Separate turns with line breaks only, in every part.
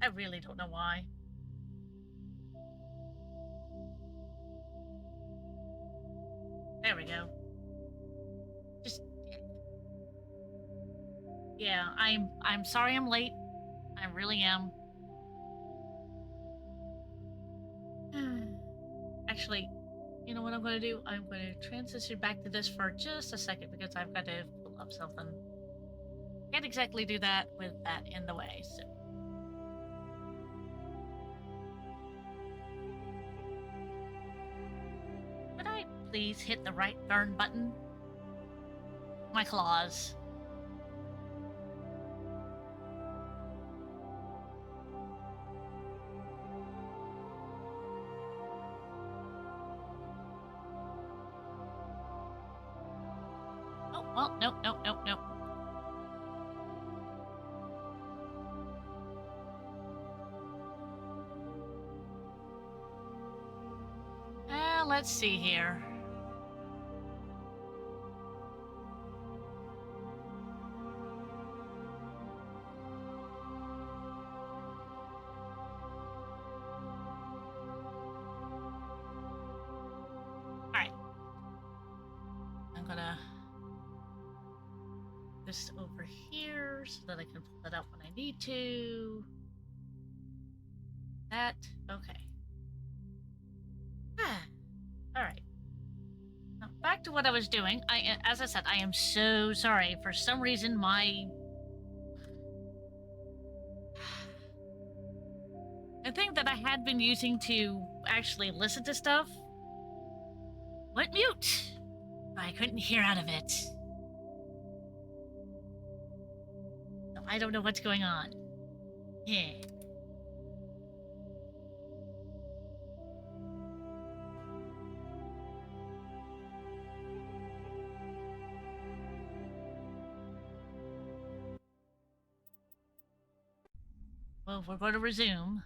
I really don't know why. There we go. Just yeah, I'm sorry I'm late. I really am. Actually, you know what I'm going to do? I'm going to transition back to this for just a second because I've got to pull up something. Can't exactly do that with that in the way, so. Could I please hit the right darn button? My claws. Oh, well, nope, nope, nope, nope. Let's see here. Alright. I'm gonna this over here so that I can pull it up when I need to. That, okay. Alright. Back to what I was doing. As I said, I am so sorry. For some reason, the thing that I had been using to actually listen to stuff went mute. I couldn't hear out of it. So I don't know what's going on. Yeah. Well, we're going to resume.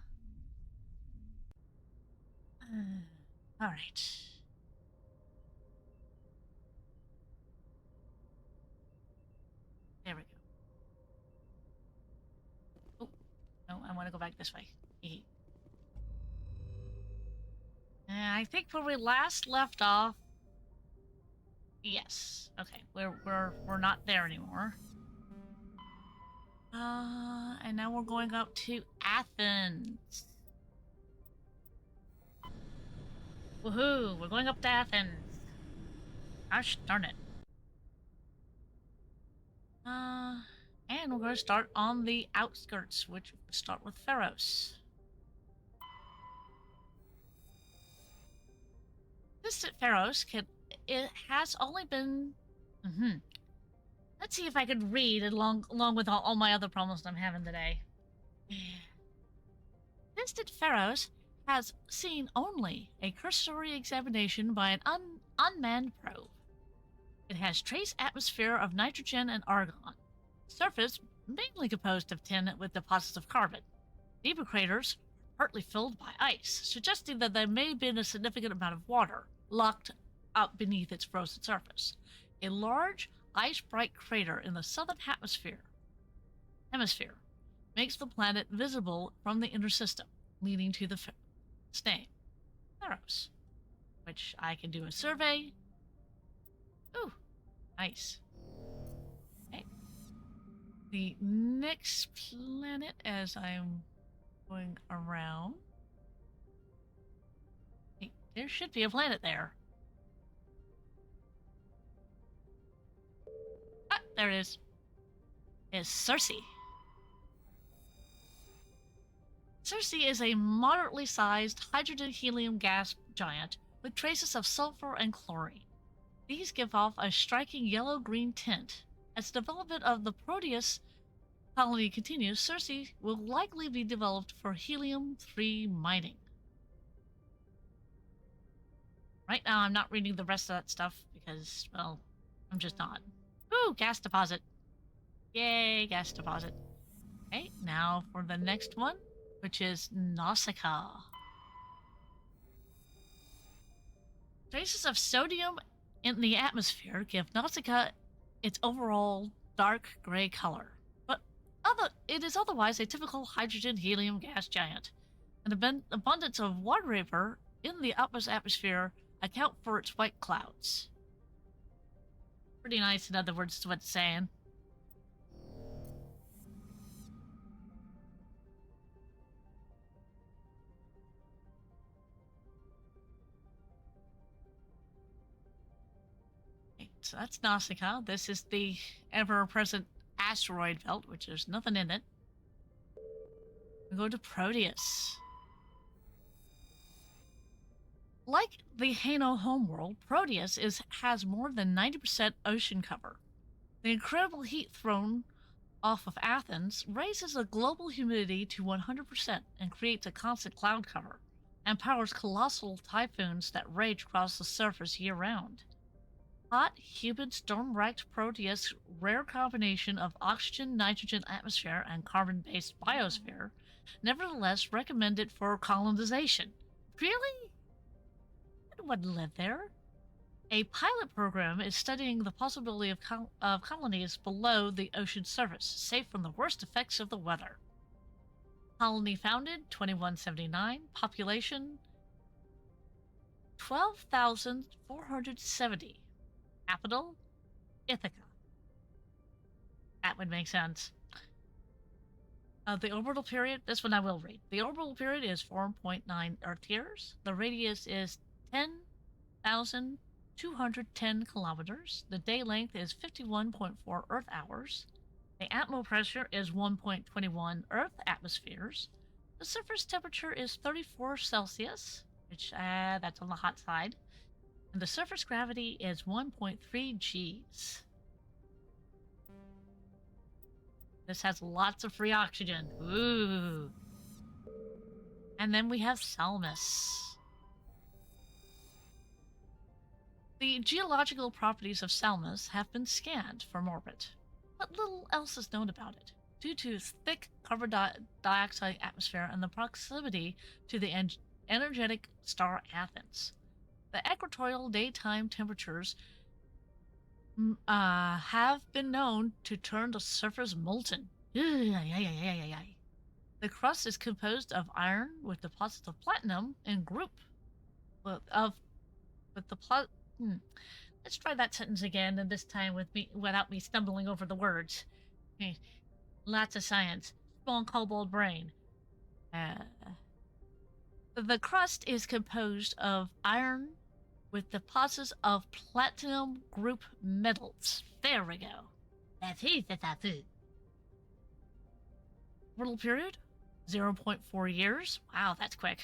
All right. There we go. Oh, no, I want to go back this way. I think where we last left off. Yes. Okay. We're not there anymore. And now we're going up to Athens. Woohoo! We're going up to Athens. Gosh darn it. And we're going to start on the outskirts, which would start with Pharos. This at Pharos it has only been. Let's see if I could read along with all my other problems I'm having today. Distant Pharos has seen only a cursory examination by an unmanned probe. It has trace atmosphere of nitrogen and argon. Surface mainly composed of tin with deposits of carbon. Deeper craters partly filled by ice, suggesting that there may have been a significant amount of water locked up beneath its frozen surface. A large, ice-bright crater in the southern hemisphere makes the planet visible from the inner system, leading to the name, Pharos, which I can do a survey. Ooh, nice. Okay. The next planet, as I'm going around, hey, there should be a planet there. Ah, there it is. It's Circe. Circe is a moderately sized hydrogen-helium gas giant with traces of sulfur and chlorine. These give off a striking yellow-green tint. As development of the Proteus colony continues, Circe will likely be developed for helium-3 mining. Right now, I'm not reading the rest of that stuff because, well, I'm just not. Ooh, gas deposit. Yay, gas deposit. Okay, now for the next one, which is Nausicaa. Traces of sodium in the atmosphere give Nausicaa its overall dark gray color. But It is otherwise a typical hydrogen-helium gas giant. An abundance of water vapor in the upper atmosphere account for its white clouds. Pretty nice, in other words, is what it's saying. So that's Nausicaa. This is the ever-present asteroid belt, which there's nothing in it. We go to Proteus. Like the Hano homeworld, Proteus has more than 90% ocean cover. The incredible heat thrown off of Athens raises the global humidity to 100% and creates a constant cloud cover, and powers colossal typhoons that rage across the surface year-round. Hot, humid, storm-racked Proteus' rare combination of oxygen-nitrogen atmosphere and carbon-based biosphere, nevertheless recommended for colonization. Really? I wouldn't live there. A pilot program is studying the possibility of colonies below the ocean surface, safe from the worst effects of the weather. Colony founded 2179, population 12,470. Capital Ithaca. That would make sense. The orbital period, this one I will read. The orbital period is 4.9 Earth years. The radius is 10,210 kilometers. The day length is 51.4 Earth hours. The atmo pressure is 1.21 Earth atmospheres. The surface temperature is 34 Celsius, which that's on the hot side. And the surface gravity is 1.3 Gs. This has lots of free oxygen. Ooh. And then we have Salmus. The geological properties of Salmus have been scanned from orbit, but little else is known about it, due to its thick carbon dioxide atmosphere and the proximity to the energetic star Athens. The equatorial daytime temperatures have been known to turn the surface molten. The crust is composed of iron with deposits of platinum and group Let's try that sentence again, and this time without me stumbling over the words. Okay. Lots of science. Small kobold brain. The crust is composed of iron with deposits of platinum group metals. There we go. That's it. Orbital period 0.4 years. Wow, that's quick.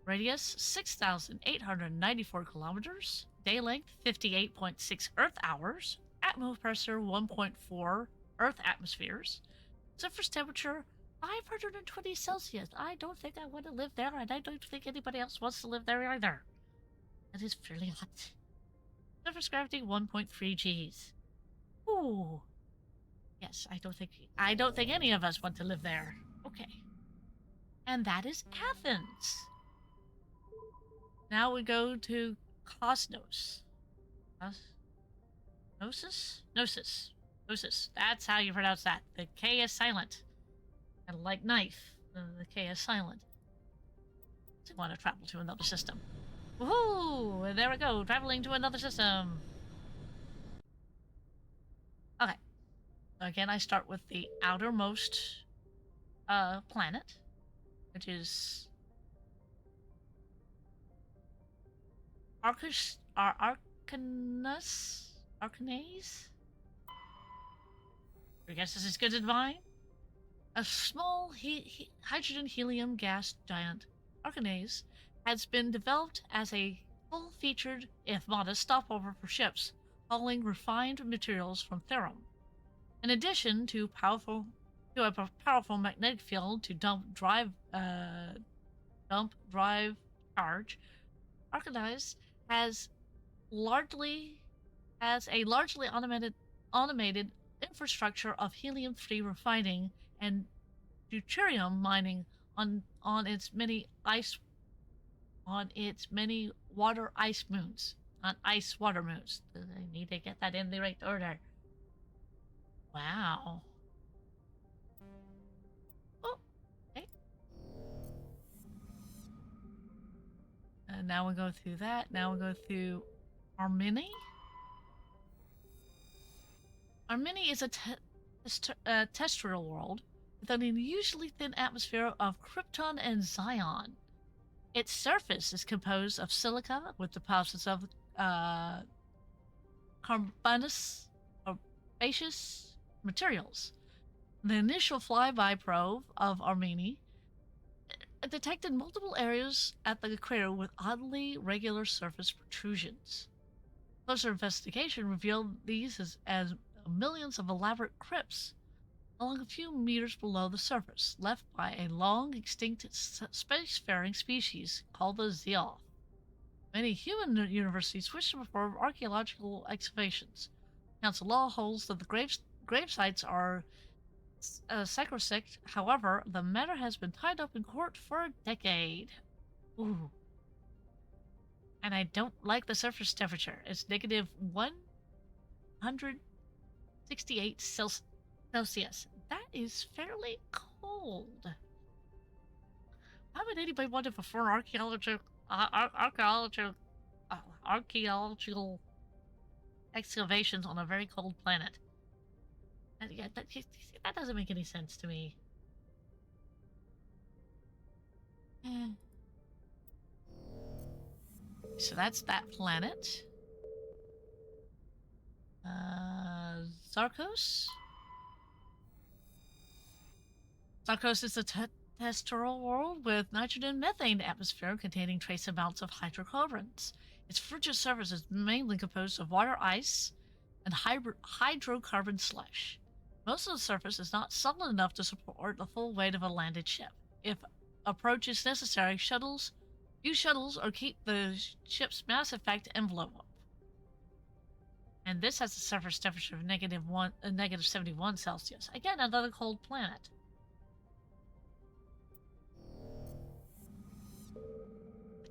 Radius 6,894 kilometers. Day length 58.6 Earth hours. Atmo pressure 1.4 Earth atmospheres. Surface temperature 520 Celsius. I don't think I want to live there, and I don't think anybody else wants to live there either. That is fairly hot. Surface gravity 1.3 Gs. Ooh. Yes, I don't think any of us want to live there. Okay. And that is Athens. Now we go to Cosmos. Gnosis? Gnosis. That's how you pronounce that. The K is silent. Kind of like knife. The K is silent. So you want to travel to another system. Woohoo! There we go. Traveling to another system. Okay. So again, I start with the outermost planet, which is Arcanus? Arcanase? I guess this is good as mine. A small hydrogen-helium gas giant, Arcanase, has been developed as a full-featured, if modest, stopover for ships hauling refined materials from Therum. In addition to a powerful magnetic field to dump drive charge, Arcanase has a largely automated infrastructure of helium-3 refining and deuterium mining on its many water ice moons. I need to get that in the right order. Wow. Now we go through that. Now we go through Armini. Armini is a terrestrial world with an unusually thin atmosphere of krypton and Zion. Its surface is composed of silica with deposits of carbonous or herbaceous materials. The initial flyby probe of Armini detected multiple areas at the crater with oddly regular surface protrusions. Closer investigation revealed these as millions of elaborate crypts along a few meters below the surface, left by a long extinct spacefaring species called the Zeoth. Many human universities wish to perform archaeological excavations. Council law holds that the grave sites are sacrosanct. However, the matter has been tied up in court for a decade. Ooh. And I don't like the surface temperature. It's negative 168 Celsius. That is fairly cold. Why would anybody want to perform archaeological excavations on a very cold planet? And yeah, that doesn't make any sense to me. So that's that planet. Zarkos? Zarkos is a terrestrial world with nitrogen methane atmosphere containing trace amounts of hydrocarbons. Its frigid surface is mainly composed of water ice and hydrocarbon slush. Most of the surface is not solid enough to support the full weight of a landed ship. If approach is necessary, use shuttles or keep the ship's mass effect envelope. And this has a surface temperature of negative 71 Celsius. Again, another cold planet.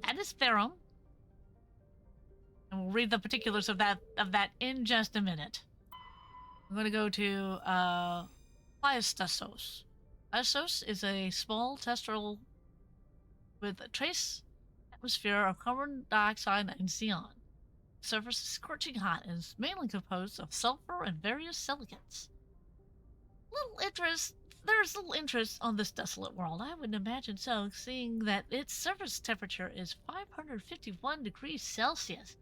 That is Therum. And we'll read the particulars of that in just a minute. I'm going to go to Pleistosos. Pleistosos is a small terrestrial with a trace atmosphere of carbon dioxide and xenon. The surface is scorching hot and is mainly composed of sulfur and various silicates. There's little interest on this desolate world. I would imagine so, seeing that its surface temperature is 551 degrees Celsius.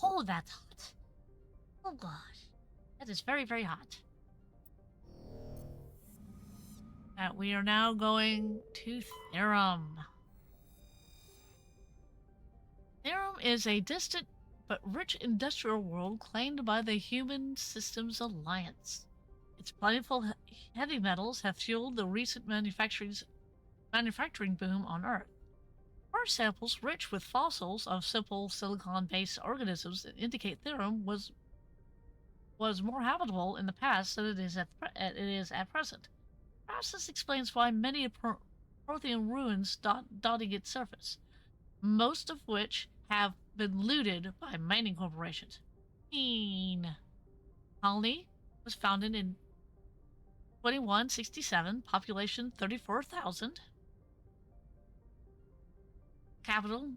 Oh, that's hot. Oh gosh. That is very, very hot. We are now going to Therum. Therum is a distant but rich industrial world claimed by the Human Systems Alliance. Its plentiful heavy metals have fueled the recent manufacturing boom on Earth. Ore samples rich with fossils of simple silicon-based organisms indicate Therum was more habitable in the past than it is at present. Perhaps this explains why many Prothean ruins dotting its surface, most of which have been looted by mining corporations. Colony was founded in 2167, population 34,000. Capital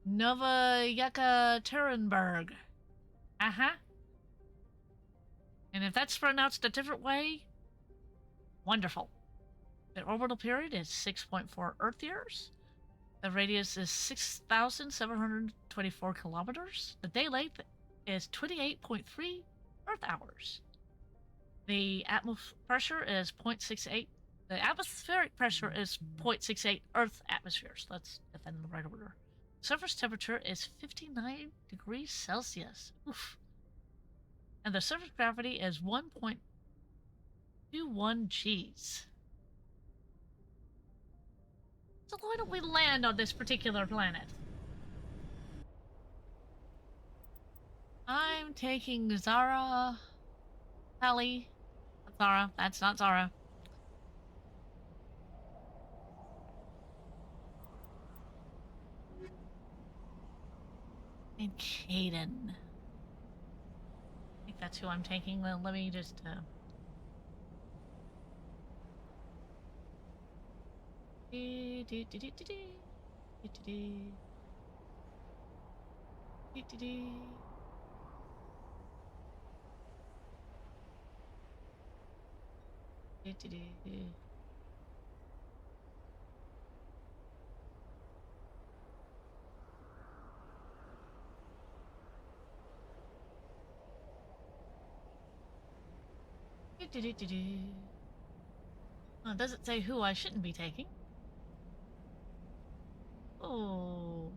Nova Yekaterinburg. And if that's pronounced a different way, wonderful. The orbital period is 6.4 Earth years. The radius is 6,724 kilometers. The day length is 28.3 Earth hours. The pressure is 0.68. The atmospheric pressure is 0.68 Earth atmospheres. Let's get that in the right order. Surface temperature is 59 degrees Celsius. Oof. And the surface gravity is 1.21 Gs. So why don't we land on this particular planet? I'm taking Zara. Sally. Zara. That's not Zara. And Caden. I think that's who I'm taking. Well, let me just Well, it doesn't say who I shouldn't be taking. Oh.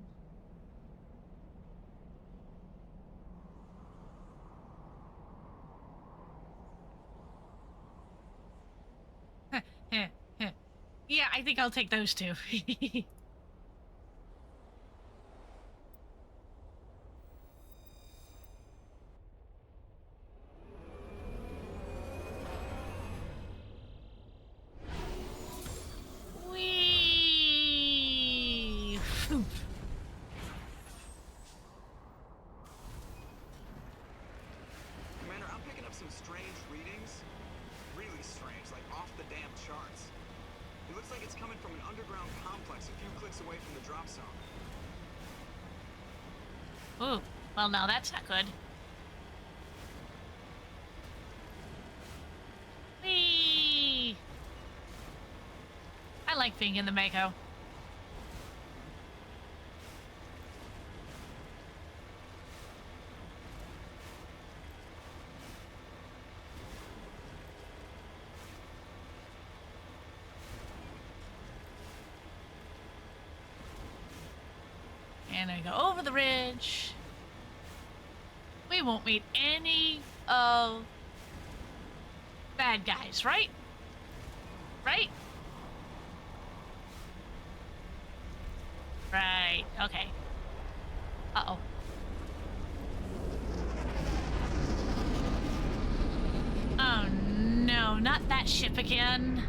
Yeah, I think I'll take those two. Whee!
Commander, I'm picking up some strange readings. Really strange, like off the damn charts. It looks like it's coming from an underground complex a few clicks away from the drop zone.
Ooh, well, now that's not good. Whee! I like being in the Mako. And we go over the ridge. We won't meet any of bad guys, right? Right? Right. Okay. Uh-oh. Oh, no. Not that ship again.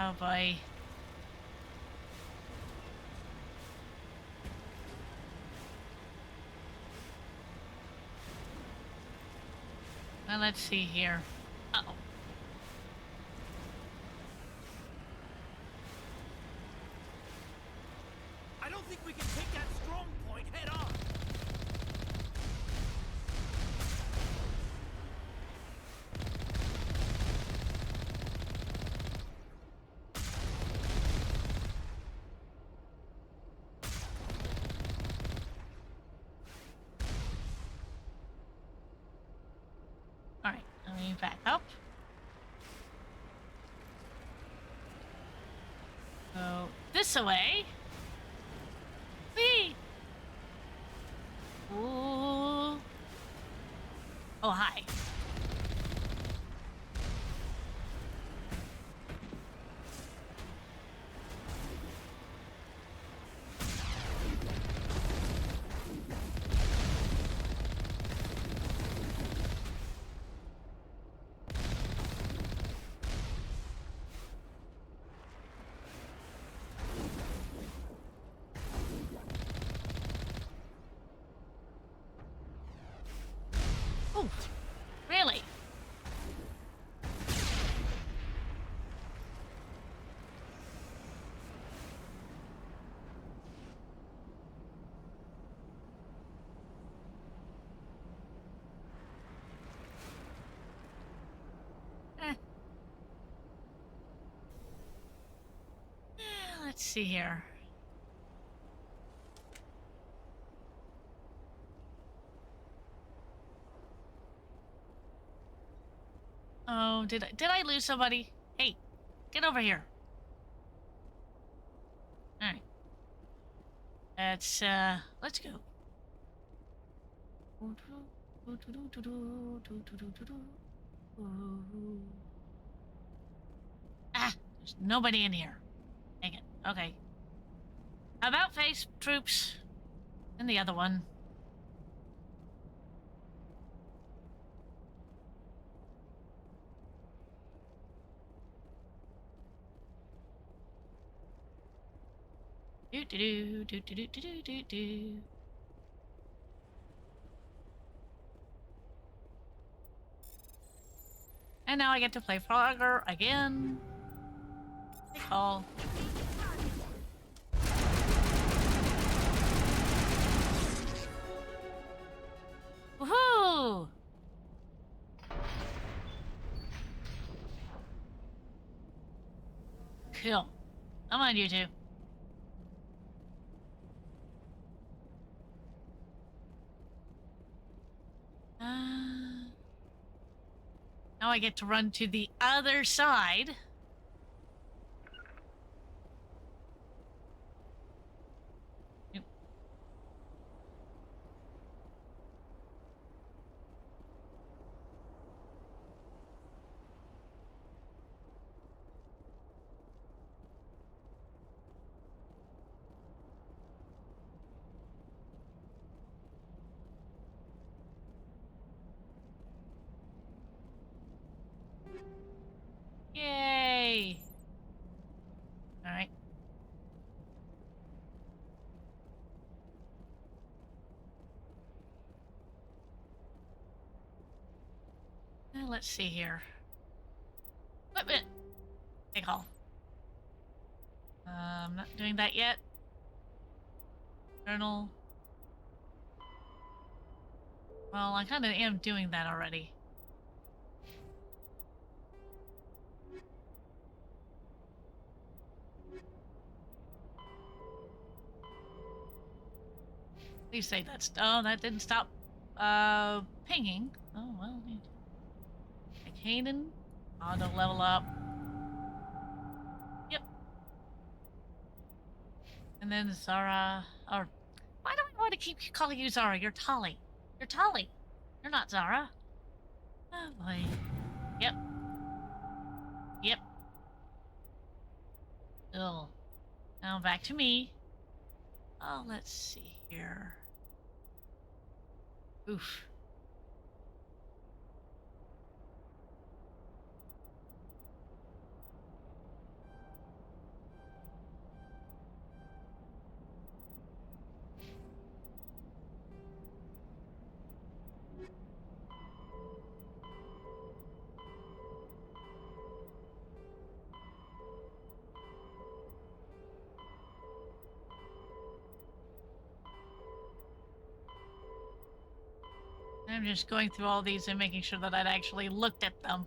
Oh, boy. Well, let's see here. Uh-oh.
I don't think we can take that strong point head on.
All right. Let me back up. Go this way. Whee! Ooh. Oh, hi. Oh, really? Eh. Let's see here. Oh, did I lose somebody? Hey, get over here. All right. Let's go. Ah, there's nobody in here. Dang it. Okay. About face, troops. And the other one. Do do do do do do do do do. And now I get to play Frogger again. Good call. Woohoo! Cool. Come on, you two. Now I get to run to the other side. Yep. Yay! All right. Let's see here. Equipment. Take call. I'm not doing that yet. Journal. Well, I kind of am doing that already. Please say that's... Oh, that didn't stop pinging. Oh, well. Kanan. Auto level up. Yep. And then Zara. Or why do I want to keep calling you Zara? You're Tali. You're Tali. You're not Zara. Oh boy. Yep. Yep. Ugh. Now back to me. Oh, let's see here. Oof. I'm just going through all these and making sure that I'd actually looked at them.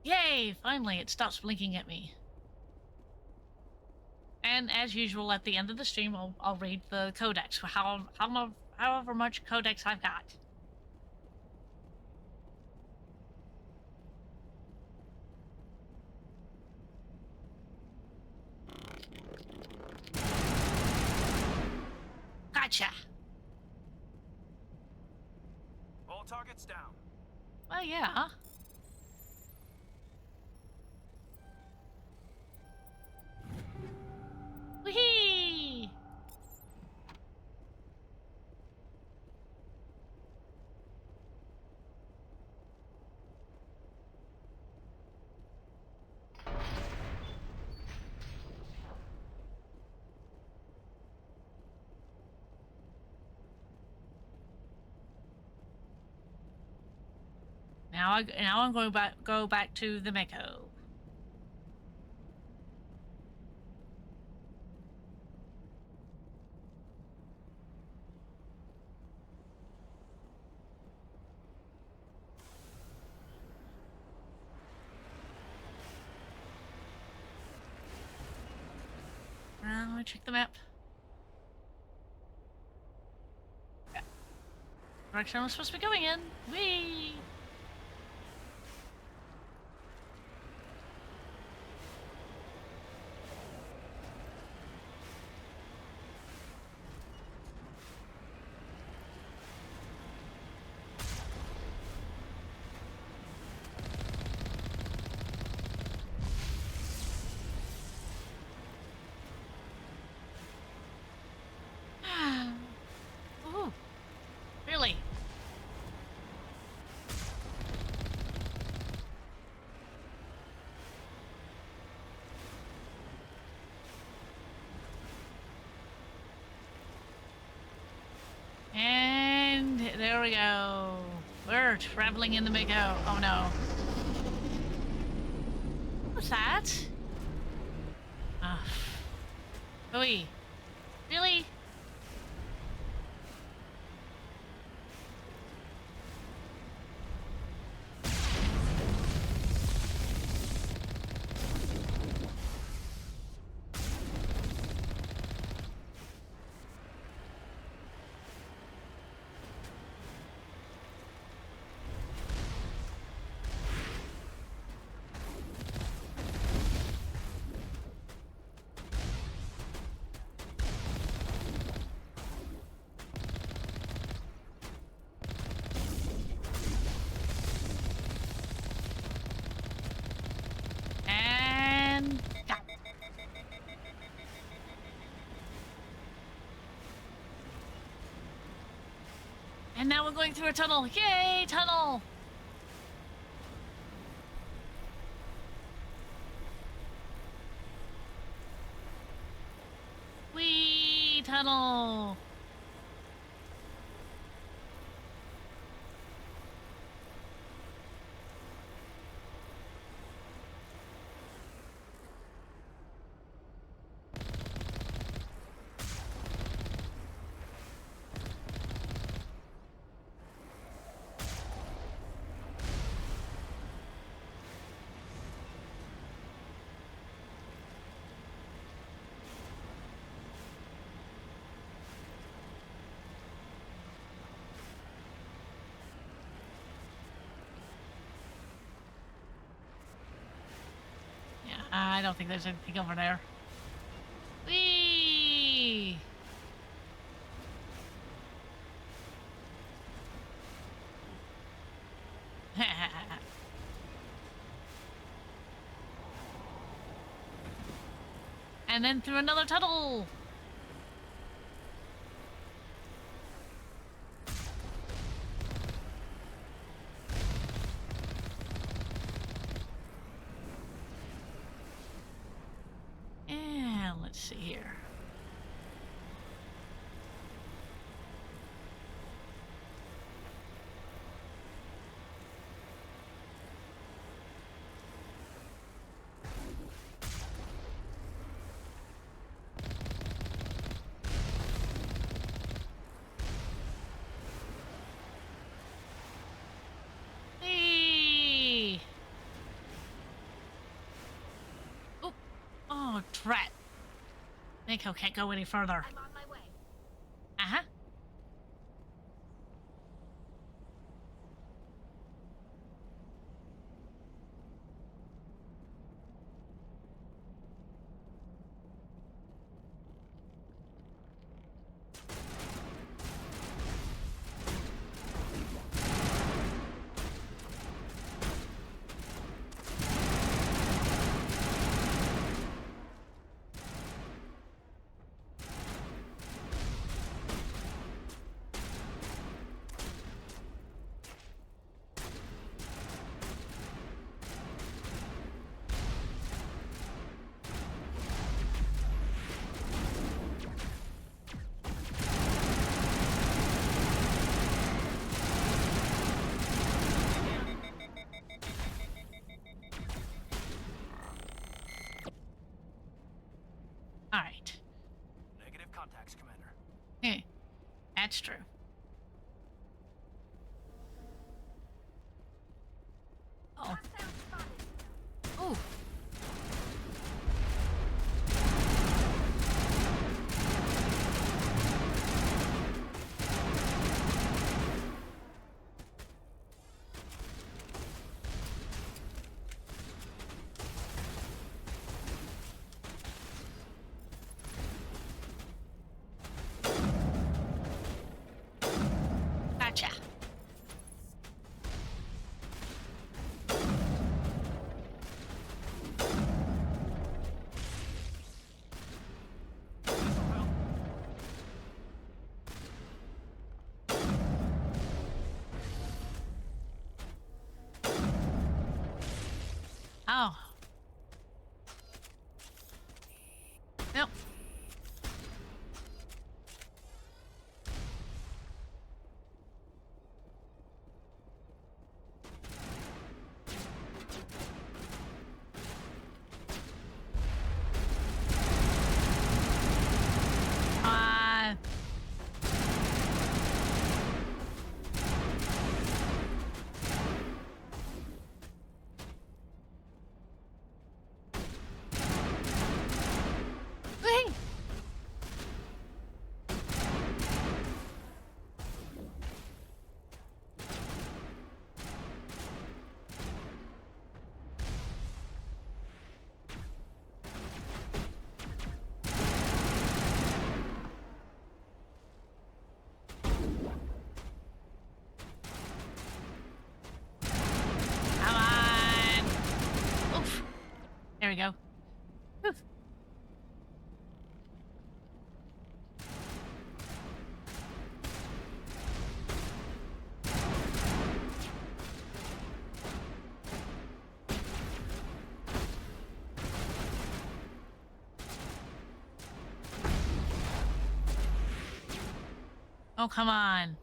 Yay! Finally, it stops blinking at me. And as usual, at the end of the stream, I'll read the codex, however much codex I've got. Gotcha!
All targets down.
Well, yeah. Whee! Now I'm going go back to the Meko. Now I check the map. Yeah. Direction I'm supposed to be going in. Whee! Ooh, really? We're traveling in the Mako. Oh no. What's that? Ah. Oy. Really? And go. And now we're going through a tunnel. Yay, tunnel! Whee, tunnel! Yeah, I don't think there's anything over there. Whee! And then through another tunnel. And let's see here. Hey! Oh, oh, drat. Mako can't go any further.
I'm on my way.
Uh-huh. All right.
Negative contacts, Commander.
Hey, that's true. Oh. Ooh. Gotcha. Oh. Nope. we go. Whew. Oh, come on.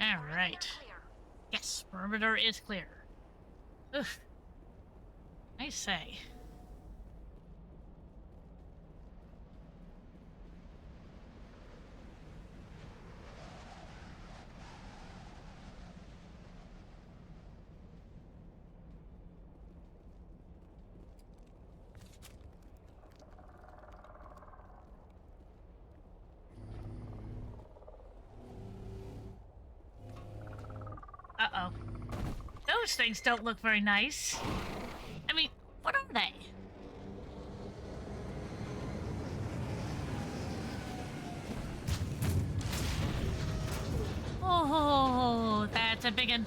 All right. Yes, perimeter is clear. Ugh. I say. Uh-oh. Those things don't look very nice. I mean, what are they? Oh, that's a big one.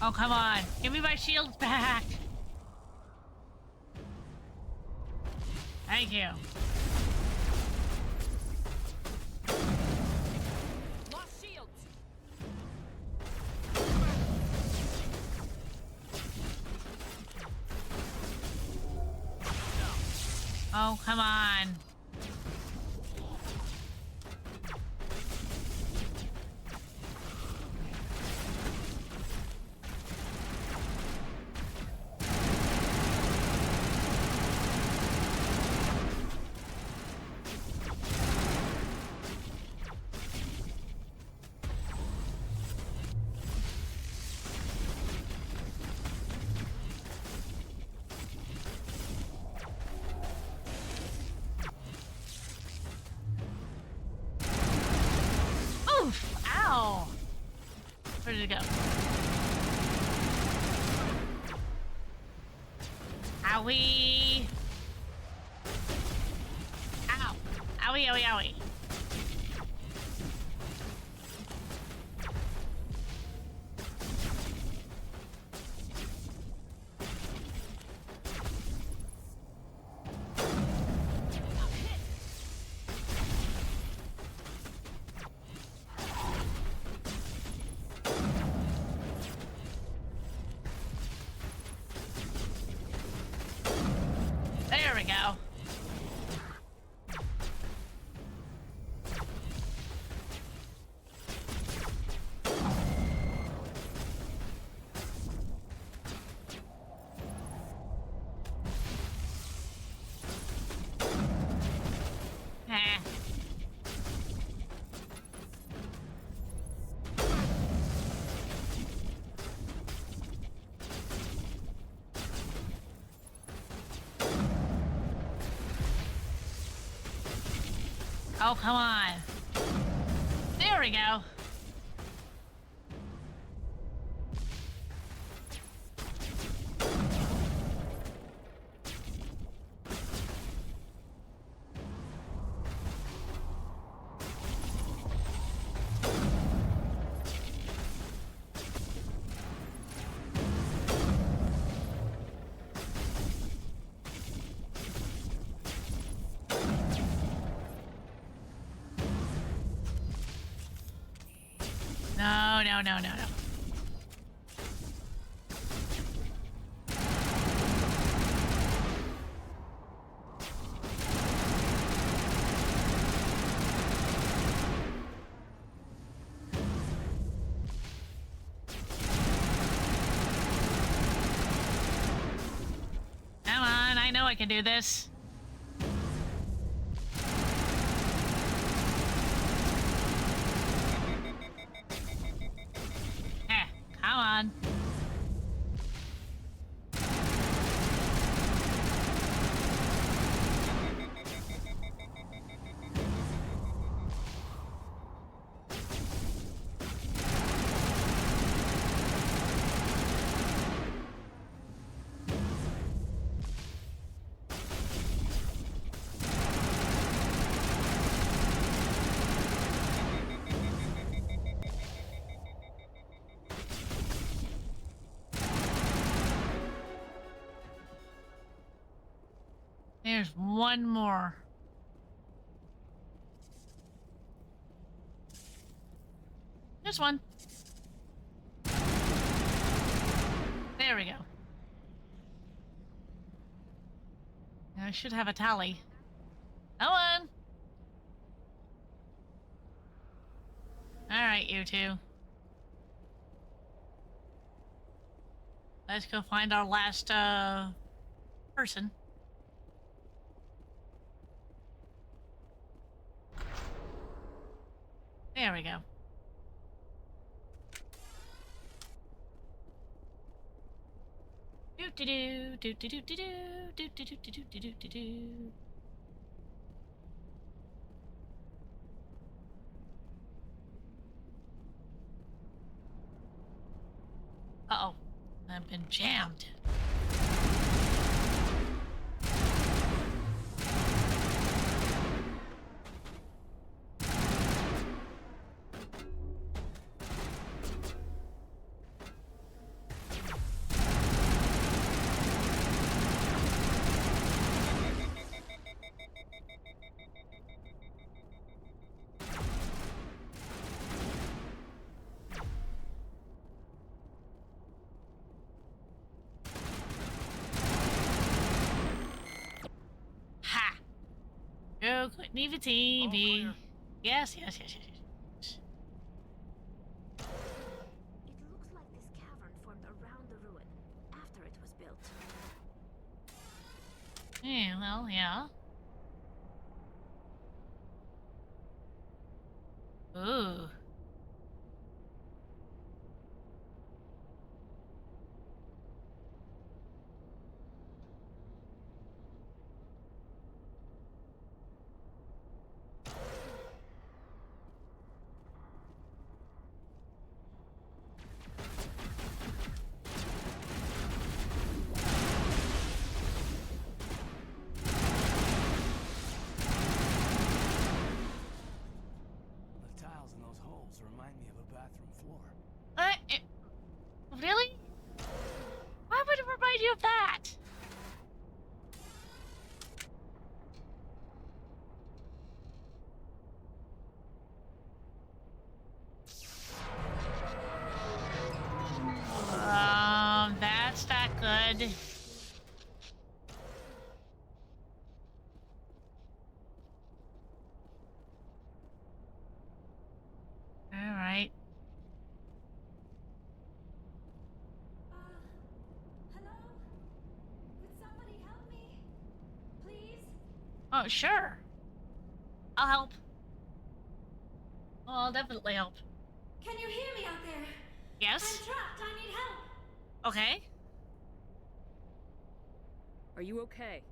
Oh, come on. Give me my shields back. Thank you.
Lost shields.
Oh, come on. Oof! Ow! Where did it go? Owie! Ow! Owie, owie, owie. There we go. Eh. Oh, come on. There we go. No, no, no, no, no. Come on, I know I can do this. Come on. There's one more. There's one. There we go. I should have a tally. Come on. Alright, you two. Let's go find our last, person. There we go. Do do do do do do do do do do do do do do do. Uh-oh. I've been jammed. Oh, Neva TV. Yes, yes, yes, yes, yes.
It looks like this cavern formed around the ruin, after it was built.
Yeah, well, yeah. Ooh. Really? Why would it remind you of that? That's not good. All right.
Hello? Could somebody help me? Please?
Oh, sure. I'll help. Oh, I'll definitely help.
Can you hear me out there?
Yes?
I'm trapped. I need help.
Okay.
Are you okay?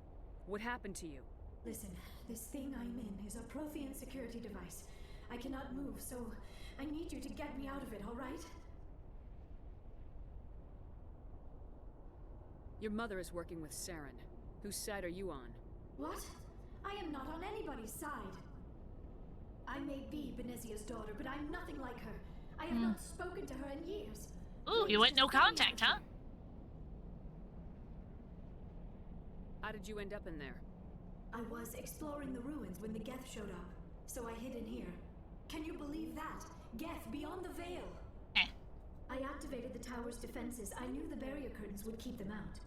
What happened to you?
Listen, this thing I'm in is a Prothean security device. I cannot move, so I need you to get me out of it, all right?
Your mother is working with Saren. Whose side are you on?
What? I am not on anybody's side. I may be Benezia's daughter, but I'm nothing like her. I have not spoken to her in years.
Ooh, you went no contact, huh?
How did you end up in there?
I was exploring the ruins when the Geth showed up, so I hid in here. Can you believe that? Geth beyond the veil. I activated the tower's defenses. I knew the barrier curtains would keep them out.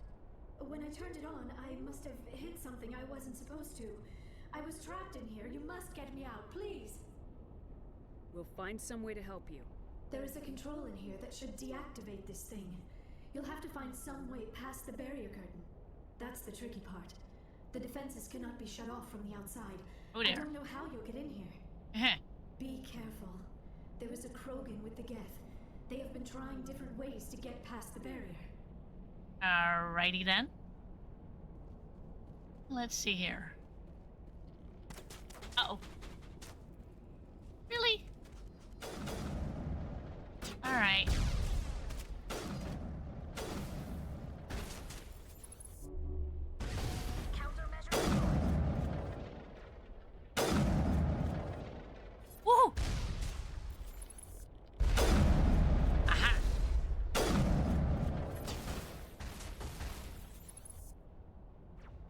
When I turned it on, I must have hit something I wasn't supposed to. I was trapped in here. You must get me out, please.
We'll find some way to help you.
There is a control in here that should deactivate this thing. You'll have to find some way past the barrier curtain. That's the tricky part. The defenses cannot be shut off from the outside.
Oh
I
dear.
don't know how you'll get in here.
Heh.
Be careful. There is a Krogan with the Geth. They have been trying different ways to get past the barrier.
Alrighty then. Let's see here. Uh-oh. Really? Alright.
Countermeasures.
Woo! Aha!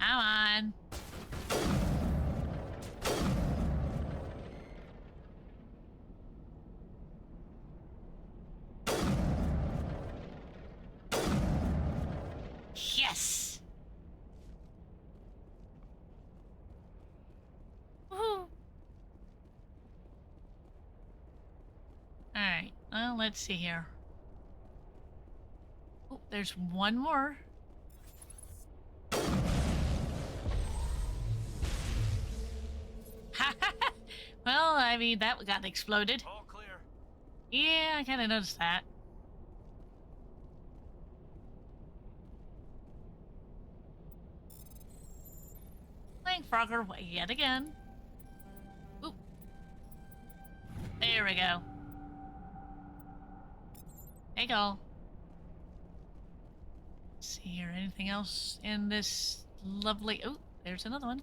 Come on. Yes! Woohoo! Alright, well, let's see here. Oh, there's one more. Well, I mean, that got exploded.
All clear.
Yeah, I kind of noticed that. Playing Frogger yet again. Oop. There we go. Hey, go. Let's see here. Anything else in this lovely... Oh, there's another one.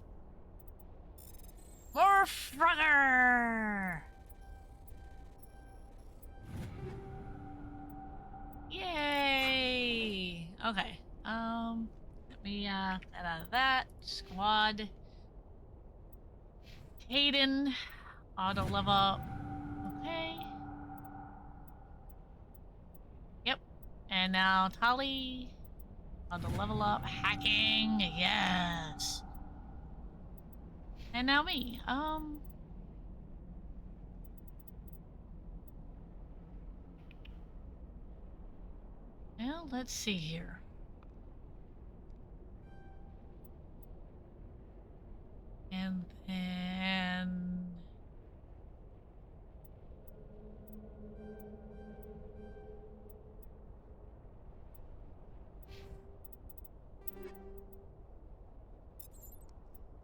More Frogger! Yay! Okay. Let me get out of that. Squad. Hayden. Auto level up. Okay. Yep. And now Tali. Auto level up. Hacking. Yes. And now me. Well, let's see here. And then...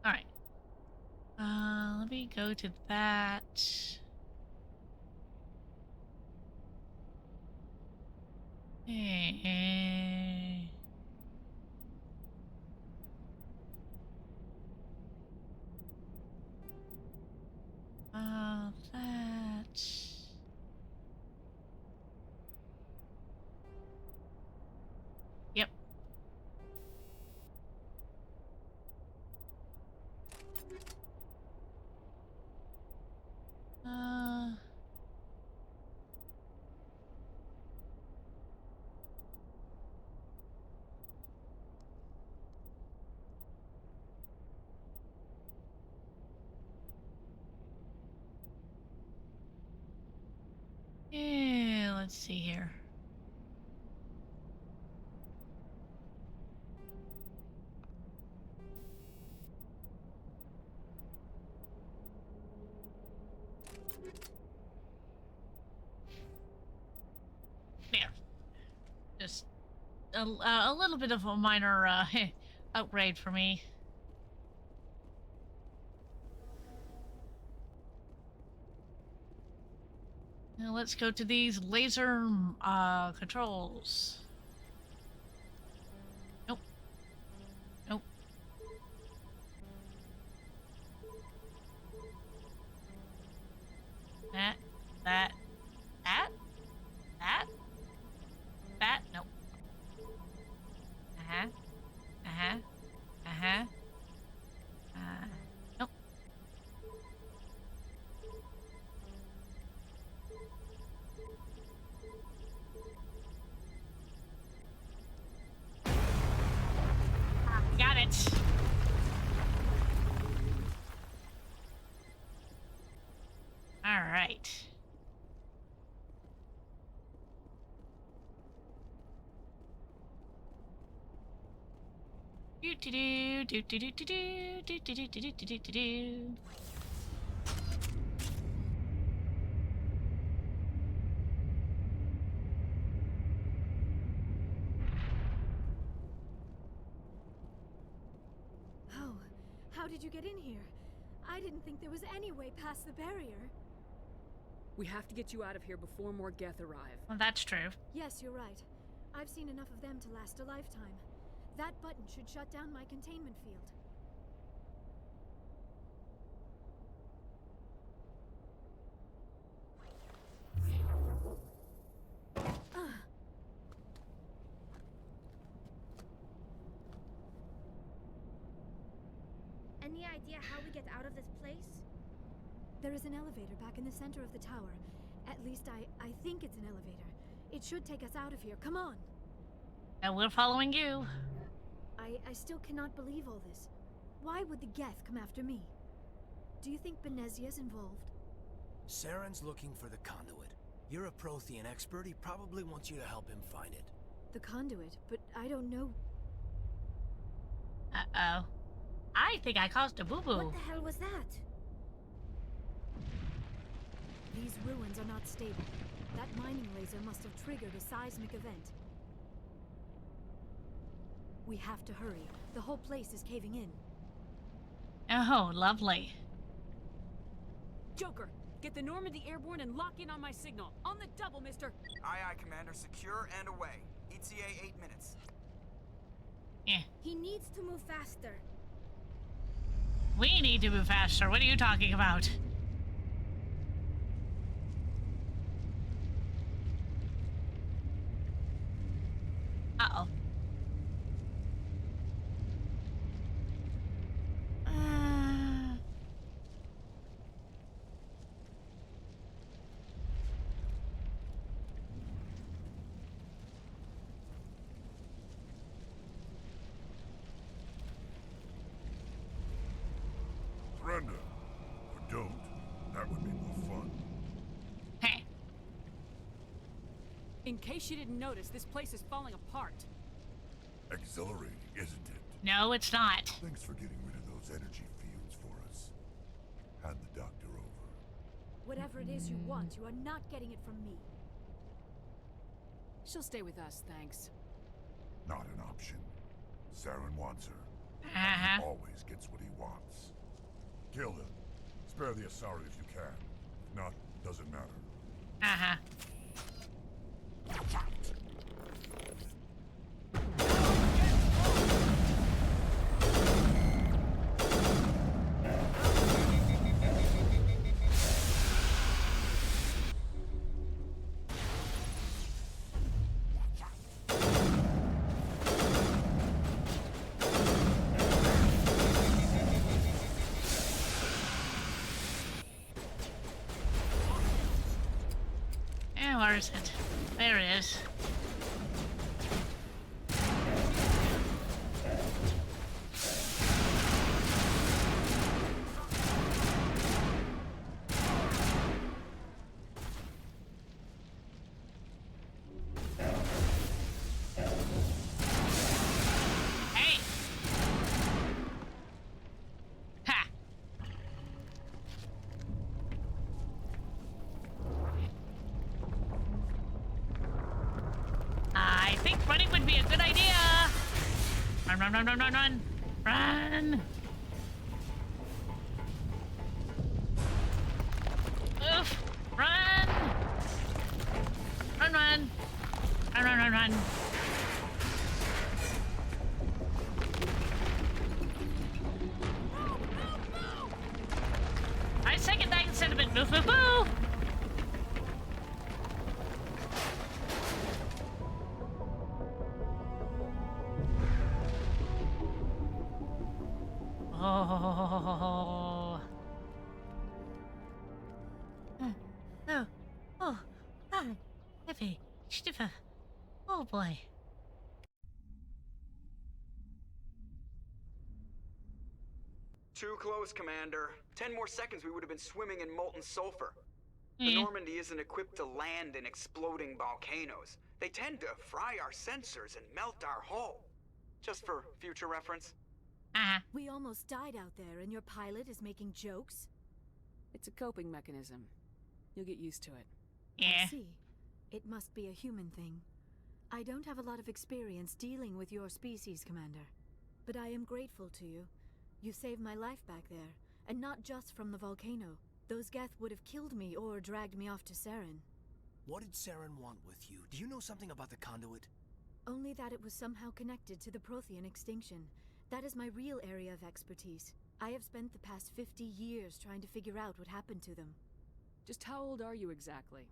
Alright. Let me go to that. Hey. That. Yep. Yeah, let's see here. There. Just a little bit of a minor upgrade for me. Now let's go to these laser controls. Nope. Nope. That. Nope. Nope. right. Do do do do do do do do do do do do do do do.
Oh, how did you get in here? I didn't think there was any way past the barrier.
We have to get you out of here before more Geth arrive.
Well, that's true.
Yes, you're right. I've seen enough of them to last a lifetime. That button should shut down my containment field.
Any idea how we get out of this place?
There is an elevator back in the center of the tower. At least I think it's an elevator. It should take us out of here. Come on!
And we're following you.
I still cannot believe all this. Why would the Geth come after me? Do you think Benezia's involved?
Saren's looking for the conduit. You're a Prothean expert. He probably wants you to help him find it.
The conduit, but I don't know.
Uh-oh. I think I caused a boo-boo.
What the hell was that?
These ruins are not stable. That mining laser must have triggered a seismic event. We have to hurry. The whole place is caving in.
Oh, lovely.
Joker, get the Normandy airborne and lock in on my signal. On the double, mister!
Aye, aye, Commander. Secure and away. ETA 8 minutes.
Yeah.
He needs to move faster.
We need to move faster. What are you talking about? Uh-oh.
Surrender. Or don't. That would be more fun.
Hey.
In case you didn't notice, this place is falling apart.
Exhilarating, isn't it?
No, it's not.
Thanks for getting rid of those energy fields for us. Hand the doctor over.
Whatever it is you want, you are not getting it from me.
She'll stay with us, thanks.
Not an option. Saren wants her.
Uh-huh.
He always gets what he wants. Kill him. Spare the Asari if you can. If not, doesn't matter.
Uh-huh. Where is it? There it is. Hey! Ha! I think running would be a good idea. Run, run, run, run, run, run. Run. Oof. Run. Run, run. Run, run, run, run. I second that sentiment. Move, move, move. Oh. Oh. Ah. Heavy. Stiffer. Oh boy.
Too close, Commander. 10 more seconds, we would have been swimming in molten sulfur. The
Yeah.
Normandy isn't equipped to land in exploding volcanoes. They tend to fry our sensors and melt our hull. Just for future reference.
Uh-huh.
We almost died out there, and your pilot is making jokes?
It's a coping mechanism. You'll get used to it.
Yeah.
I see. It must be a human thing. I don't have a lot of experience dealing with your species, Commander. But I am grateful to you. You saved my life back there, and not just from the volcano. Those Geth would have killed me or dragged me off to Saren.
What did Saren want with you? Do you know something about the conduit?
Only that it was somehow connected to the Prothean extinction. That is my real area of expertise. I have spent the past 50 years trying to figure out what happened to them.
Just how old are you exactly?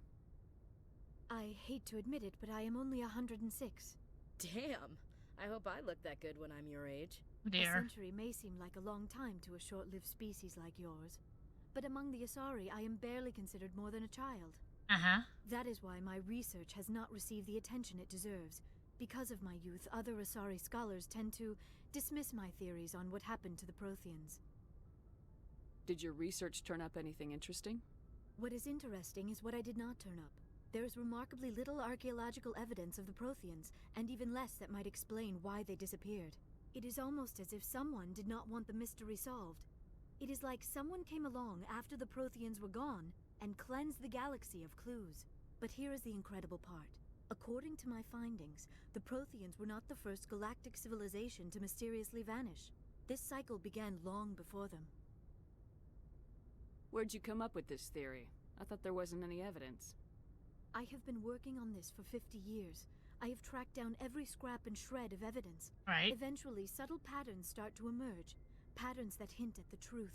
I hate to admit it, but I am only 106.
Damn. I hope I look that good when I'm your age.
Oh
A
dear.
century may seem like a long time to a short-lived species like yours. But among the Asari, I am barely considered more than a child.
Uh-huh.
That is why my research has not received the attention it deserves. Because of my youth, other Asari scholars tend to dismiss my theories on what happened to the Protheans.
Did your research turn up anything interesting?
What is interesting is what I did not turn up. There is remarkably little archaeological evidence of the Protheans, and even less that might explain why they disappeared. It is almost as if someone did not want the mystery solved. It is like someone came along after the Protheans were gone and cleansed the galaxy of clues. But here is the incredible part. According to my findings, the Protheans were not the first galactic civilization to mysteriously vanish. This cycle began long before them.
Where'd you come up with this theory? I thought there wasn't any evidence.
I have been working on this for 50 years. I have tracked down every scrap and shred of evidence.
Right.
Eventually, subtle patterns start to emerge, patterns that hint at the truth.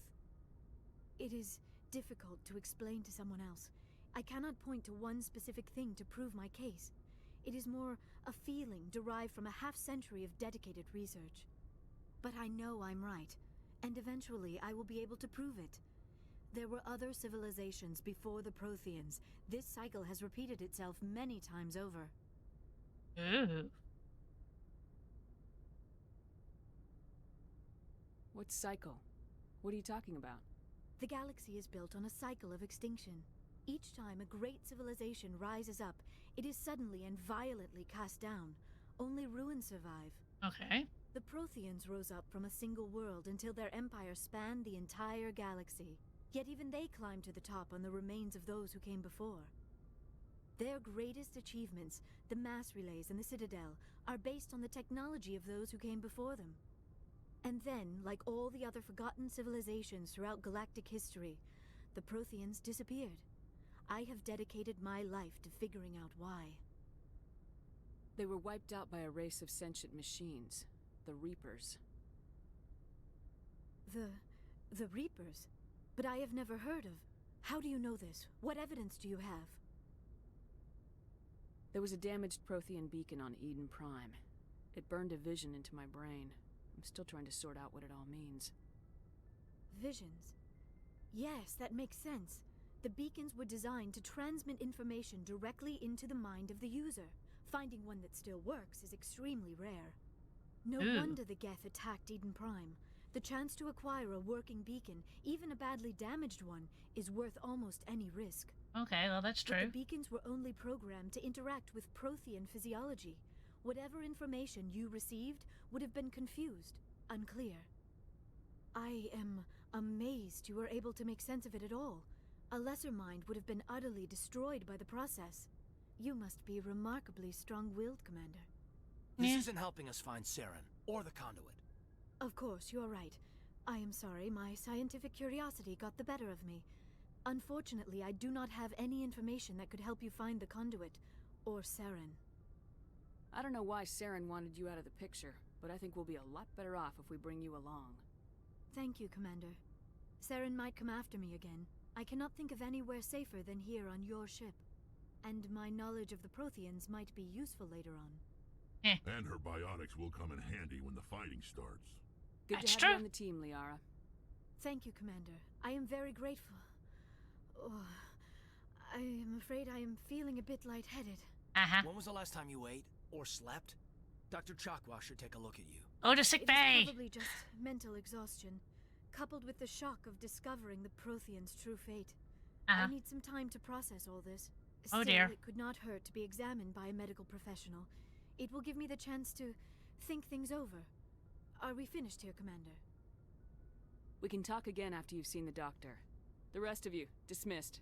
It is difficult to explain to someone else. I cannot point to one specific thing to prove my case. It is more a feeling derived from a half-century of dedicated research. But I know I'm right, and eventually I will be able to prove it. There were other civilizations before the Protheans. This cycle has repeated itself many times over.
Ooh.
What cycle? What are you talking about?
The galaxy is built on a cycle of extinction. Each time a great civilization rises up, it is suddenly and violently cast down. Only ruins survive.
Okay.
The Protheans rose up from a single world until their empire spanned the entire galaxy. Yet even they climbed to the top on the remains of those who came before. Their greatest achievements, the mass relays and the Citadel, are based on the technology of those who came before them. And then, like all the other forgotten civilizations throughout galactic history, the Protheans disappeared. I have dedicated my life to figuring out why.
They were wiped out by a race of sentient machines, the Reapers.
The Reapers? But I have never heard of. How do you know this? What evidence do you have?
There was a damaged Prothean beacon on Eden Prime. It burned a vision into my brain. I'm still trying to sort out what it all means.
Visions. Yes, that makes sense. The beacons were designed to transmit information directly into the mind of the user. Finding one that still works is extremely rare. No wonder the Geth attacked Eden Prime. The chance to acquire a working beacon, even a badly damaged one, is worth almost any risk.
Okay, well that's
But
true.
the beacons were only programmed to interact with Prothean physiology. Whatever information you received would have been confused, unclear. I am amazed you were able to make sense of it at all. A lesser mind would have been utterly destroyed by the process. You must be remarkably strong-willed, Commander.
This
Yeah.
isn't helping us find Saren or the conduit.
Of course, you're right. I am sorry, my scientific curiosity got the better of me. Unfortunately, I do not have any information that could help you find the conduit, or Saren.
I don't know why Saren wanted you out of the picture, but I think we'll be a lot better off if we bring you along.
Thank you, Commander. Saren might come after me again. I cannot think of anywhere safer than here on your ship. And my knowledge of the Protheans might be useful later on.
And her biotics will come in handy when the fighting starts.
Good
That's
to have
true.
you on the team, Liara.
Thank you, Commander. I am very grateful. Oh, I am afraid I am feeling a bit lightheaded.
Uh-huh.
When was the last time you ate or slept? Dr. Chakwa should take a look at you.
Go to sick
It
bay.
is probably just mental exhaustion, coupled with the shock of discovering the Protheans' true fate. I need some time to process all this.
Oh,
Still,
dear.
it could not hurt to be examined by a medical professional. It will give me the chance to think things over. Are we finished here, Commander?
We can talk again after you've seen the doctor. The rest of you, dismissed.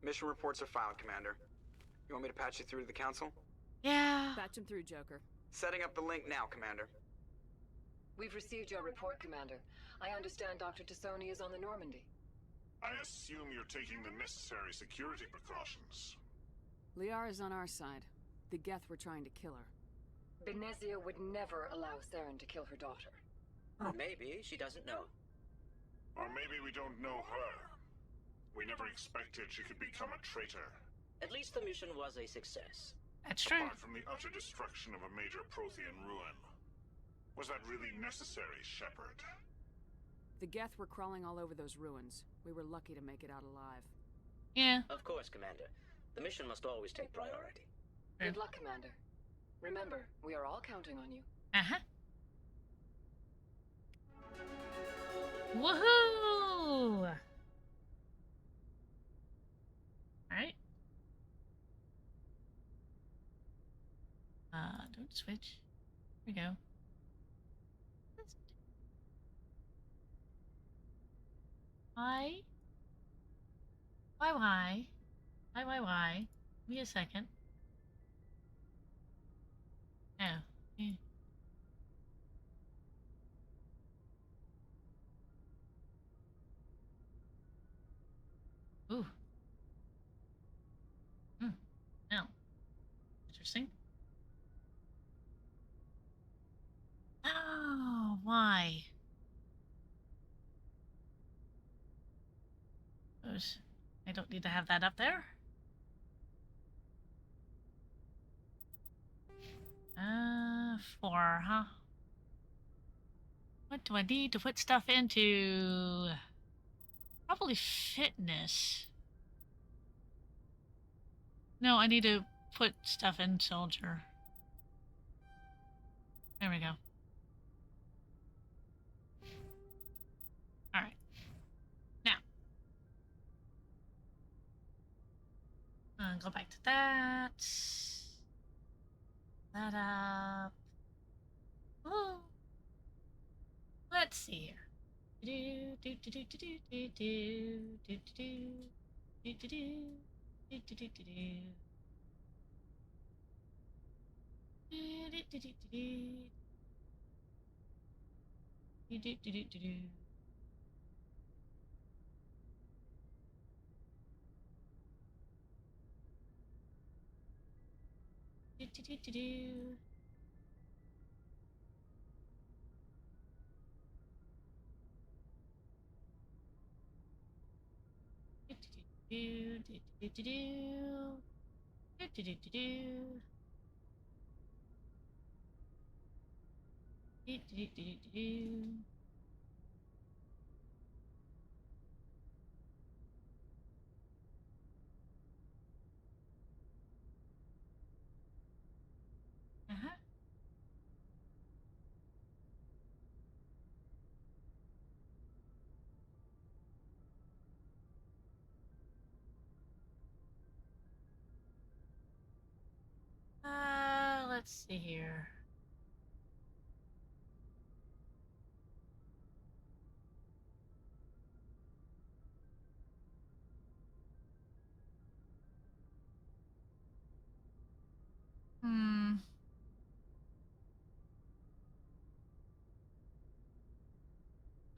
Mission reports are filed, Commander. You want me to patch you through to the Council?
Yeah.
Patch him through, Joker.
Setting up the link now, Commander.
We've received your report, Commander. I understand Dr. Tassoni is on the Normandy.
I assume you're taking the necessary security precautions.
Liara's on our side. The Geth were trying to kill her.
Benezia would never allow Theron to kill her daughter.
Or maybe she doesn't know.
Or maybe we don't know her. We never expected she could become a traitor.
At least the mission was a success.
That's true.
Apart from the utter destruction of a major Prothean ruin. Was that really necessary, Shepard?
The Geth were crawling all over those ruins. We were lucky to make it out alive.
Yeah.
Of course, Commander. The mission must always take priority.
Good luck, Commander. Remember, we are all counting on you.
Uh-huh. Woohoo! Alright. Don't switch. Here we go. Why? Why? Why? Give me a second. Oh. Yeah. Ooh. No. Interesting. Oh, why? Those. I don't need to have that up there. Four, huh? What do I need to put stuff into? Probably fitness. No, I need to put stuff in soldier. There we go. Alright. Now. Go back to that. That up. Ooh. Let's see here. Do do do do do do do do do do do do do do do do. Uh-huh. Let's see here.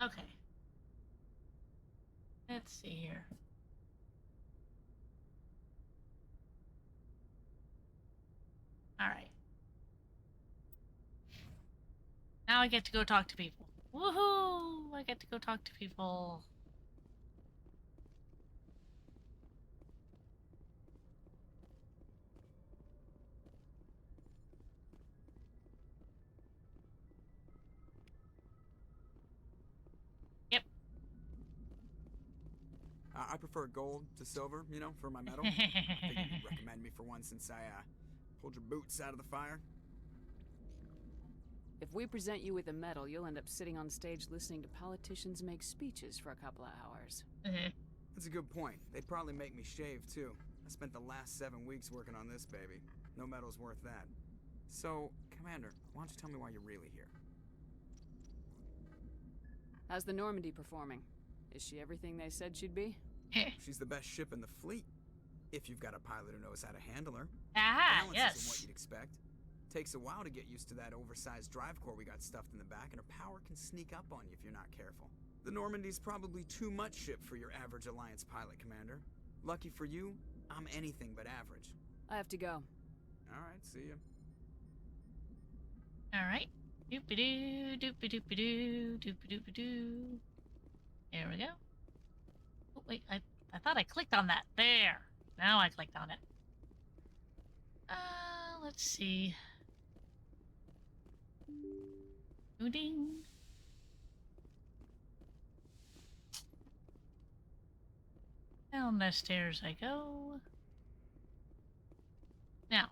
Okay. Let's see here. All right. Now I get to go talk to people. Woohoo! I get to go talk to people. Yep.
I prefer gold to silver, you know, for my medal. I think you'd recommend me for one since I pulled your boots out of the fire.
If we present you with a medal, you'll end up sitting on stage listening to politicians make speeches for a couple of hours.
That's a good point. They'd probably make me shave, too. I spent the last 7 weeks working on this baby. No medal's worth that. So, Commander, why don't you tell me why you're really here?
How's the Normandy performing? Is she everything they said she'd be?
She's the best ship in the fleet. If you've got a pilot who knows how to handle her.
Ah,
Balance
yes.
isn't what you'd expect. Takes a while to get used to that oversized drive core we got stuffed in the back, and her power can sneak up on you if you're not careful. The Normandy's probably too much ship for your average Alliance pilot, Commander. Lucky for you, I'm anything but average.
I have to go.
Alright, see ya.
Alright. Doopy-doo, doopy-doopy-doo, doopy-doopy-doo. There we go. Oh, wait, I thought I clicked on that. There. Now I clicked on it. Let's see. Ding. Down the stairs I go. Now,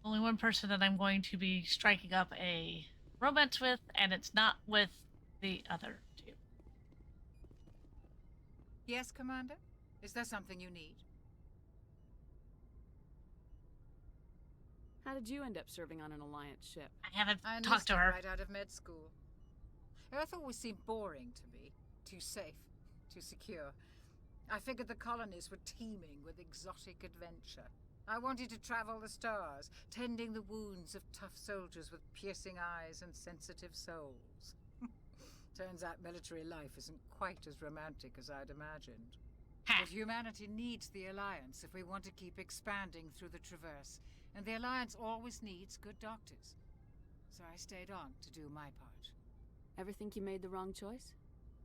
only one person that I'm going to be striking up a romance with, and it's not with the other two.
Yes, Commander? Is there something you need?
How did you end up serving on an Alliance ship?
I haven't
I
talked to
enlisted
her.
right out of med school. Earth always seemed boring to me. Too safe, too secure. I figured the colonies were teeming with exotic adventure. I wanted to travel the stars, tending the wounds of tough soldiers with piercing eyes and sensitive souls. Turns out military life isn't quite as romantic as I'd imagined. But humanity needs the Alliance if we want to keep expanding through the Traverse, and the Alliance always needs good doctors. So I stayed on to do my part.
Ever think you made the wrong choice?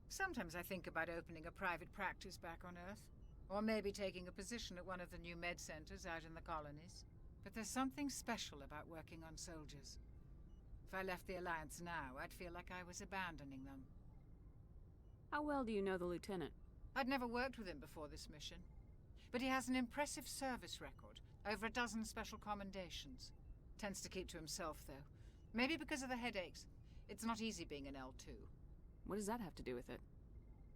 Sometimes I think about opening a private practice back on Earth, or maybe taking a position at one of the new med centers out in the colonies. But there's something special about working on soldiers. If I left the Alliance now, I'd feel like I was abandoning them.
How well do you know the Lieutenant?
I'd never worked with him before this mission, but he has an impressive service record, over a dozen special commendations. Tends to keep to himself, though. Maybe because of the headaches. It's not easy being an L2.
What does that have to do with it?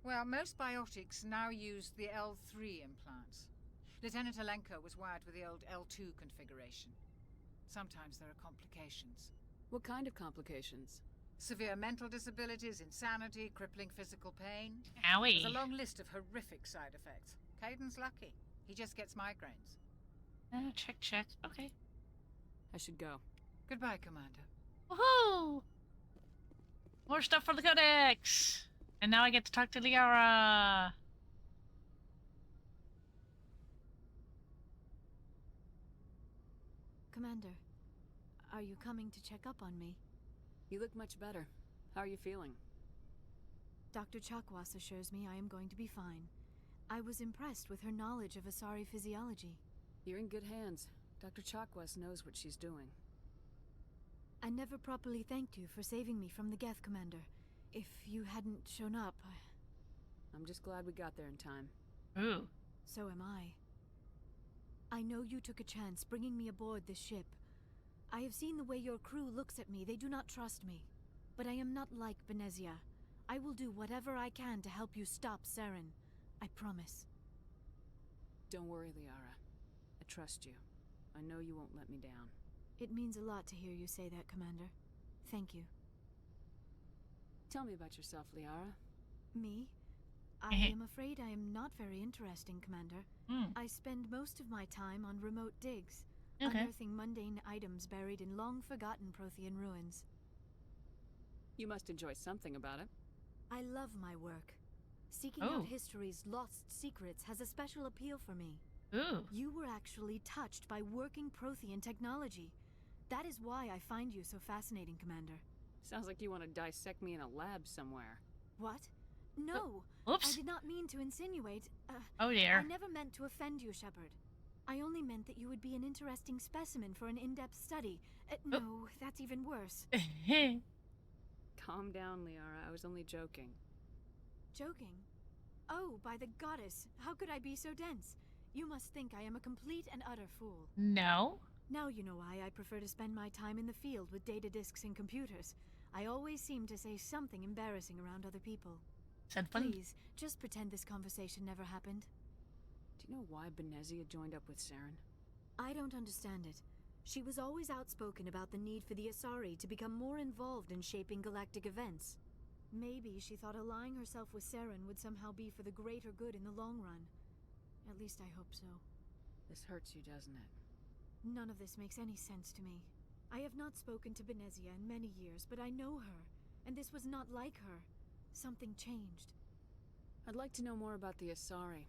Well, most biotics now use the L3 implants. Lieutenant Alenko was wired with the old L2 configuration. Sometimes there are complications.
What kind of complications?
Severe mental disabilities, insanity, crippling physical pain.
Owie.
There's a long list of horrific side effects. Caden's lucky. He just gets migraines.
Check. Okay.
I should go.
Goodbye, Commander.
Woohoo! More stuff for the Codex! And now I get to talk to Liara.
Commander, are you coming to check up on me?
You look much better. How are you feeling?
Dr. Chakwas assures me I am going to be fine. I was impressed with her knowledge of Asari physiology.
You're in good hands. Dr. Chakwas knows what she's doing.
I never properly thanked you for saving me from the Geth, Commander. If you hadn't shown up,
I'm just glad we got there in time.
Ooh.
So am I. I know you took a chance bringing me aboard this ship. I have seen the way your crew looks at me. They do not trust me. But I am not like Benezia. I will do whatever I can to help you stop Saren. I promise.
Don't worry, Liara. I trust you. I know you won't let me down.
It means a lot to hear you say that, Commander. Thank you.
Tell me about yourself, Liara.
Me? I am afraid I am not very interesting, Commander. I spend most of my time on remote digs, unearthing mundane items buried in long-forgotten Prothean ruins.
You must enjoy something about it.
I love my work. Seeking out history's lost secrets has a special appeal for me.
Ooh.
You were actually touched by working Prothean technology. That is why I find you so fascinating, Commander.
Sounds like you want to dissect me in a lab somewhere.
What? No!
Oops.
I did not mean to insinuate.
Oh dear.
I never meant to offend you, Shepard. I only meant that you would be an interesting specimen for an in-depth study. No, that's even worse.
Calm down, Liara. I was only joking.
Joking? Oh, by the goddess, how could I be so dense? You must think I am a complete and utter fool.
No.
Now you know why I prefer to spend my time in the field with data disks and computers. I always seem to say something embarrassing around other people.
Said fun.
Please, just pretend this conversation never happened.
Do you know why Benezia joined up with Saren?
I don't understand it. She was always outspoken about the need for the Asari to become more involved in shaping galactic events. Maybe she thought allying herself with Saren would somehow be for the greater good in the long run. At least I hope so.
This hurts you, doesn't it?
None of this makes any sense to me. I have not spoken to Benezia in many years, but I know her, and this was not like her. Something changed.
I'd like to know more about the Asari.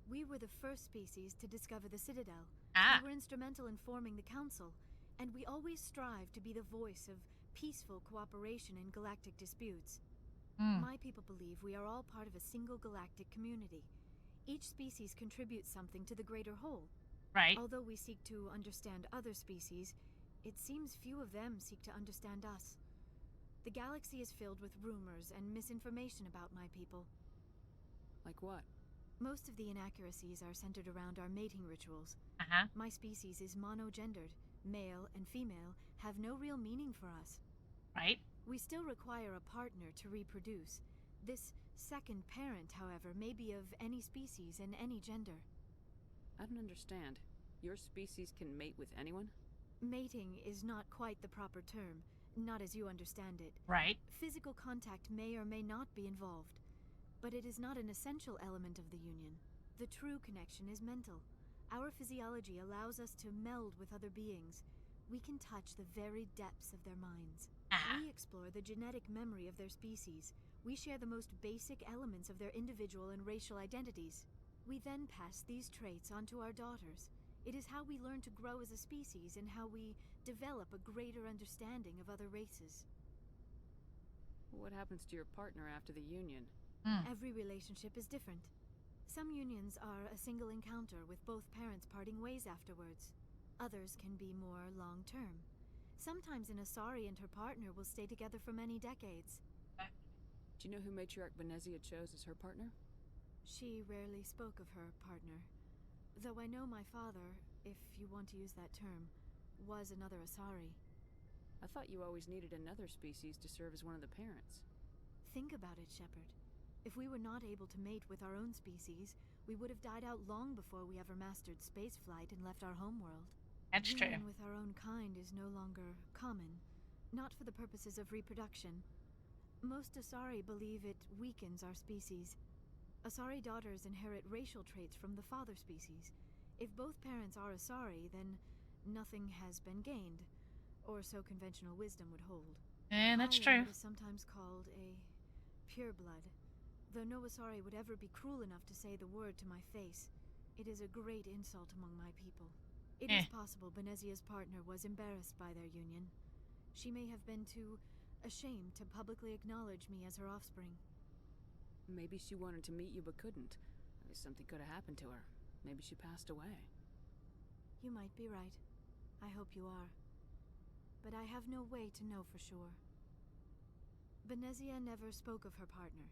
We were the first species to discover the Citadel.
Ah.
We were instrumental in forming the Council, and we always strive to be the voice of peaceful cooperation in galactic disputes. My people believe we are all part of a single galactic community. Each species contributes something to the greater whole.
Right.
Although we seek to understand other species, it seems few of them seek to understand us. The galaxy is filled with rumors and misinformation about my people.
Like what?
Most of the inaccuracies are centered around our mating rituals. My species is monogendered. Male and female have no real meaning for us.
Right.
We still require a partner to reproduce. This second parent, however, may be of any species and any gender.
I don't understand. Your species can mate with anyone?
Mating is not quite the proper term, not as you understand it.
Right.
Physical contact may or may not be involved, but it is not an essential element of the union. The true connection is mental. Our physiology allows us to meld with other beings. We can touch the very depths of their minds. We explore the genetic memory of their species. We share the most basic elements of their individual and racial identities. We then pass these traits onto our daughters. It is how we learn to grow as a species and how we develop a greater understanding of other races.
What happens to your partner after the union?
Every relationship is different. Some unions are a single encounter with both parents parting ways afterwards. Others can be more long-term. Sometimes an Asari and her partner will stay together for many decades.
Do you know who Matriarch Benezia chose as her partner?
She rarely spoke of her partner. Though I know my father, if you want to use that term, was another Asari.
I thought you always needed another species to serve as one of the parents.
Think about it, Shepard. If we were not able to mate with our own species, we would have died out long before we ever mastered spaceflight and left our homeworld.
That's true.
Union with our own kind is no longer common, not for the purposes of reproduction. Most Asari believe it weakens our species. Asari daughters inherit racial traits from the father species. If both parents are Asari, then nothing has been gained, or so conventional wisdom would hold.
And that's
I am
true.
what is sometimes called a pureblood. Though no Asari would ever be cruel enough to say the word to my face, it is a great insult among my people. It is possible Benezia's partner was embarrassed by their union. She may have been too ashamed to publicly acknowledge me as her offspring.
Maybe she wanted to meet you but couldn't. Maybe something could have happened to her. Maybe she passed away.
You might be right. I hope you are. But I have no way to know for sure. Benezia never spoke of her partner.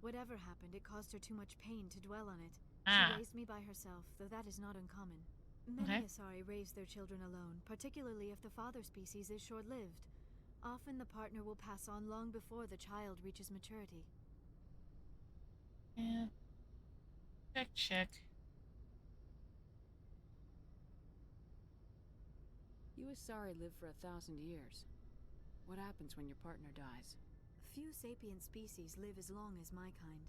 Whatever happened, it caused her too much pain to dwell on it. She raised me by herself, though that is not uncommon. Many Asari raise their children alone, particularly if the father species is short-lived. Often the partner will pass on long before the child reaches maturity.
Yeah. Check.
You Asari live for 1,000 years. What happens when your partner dies?
Few sapient species live as long as my kind.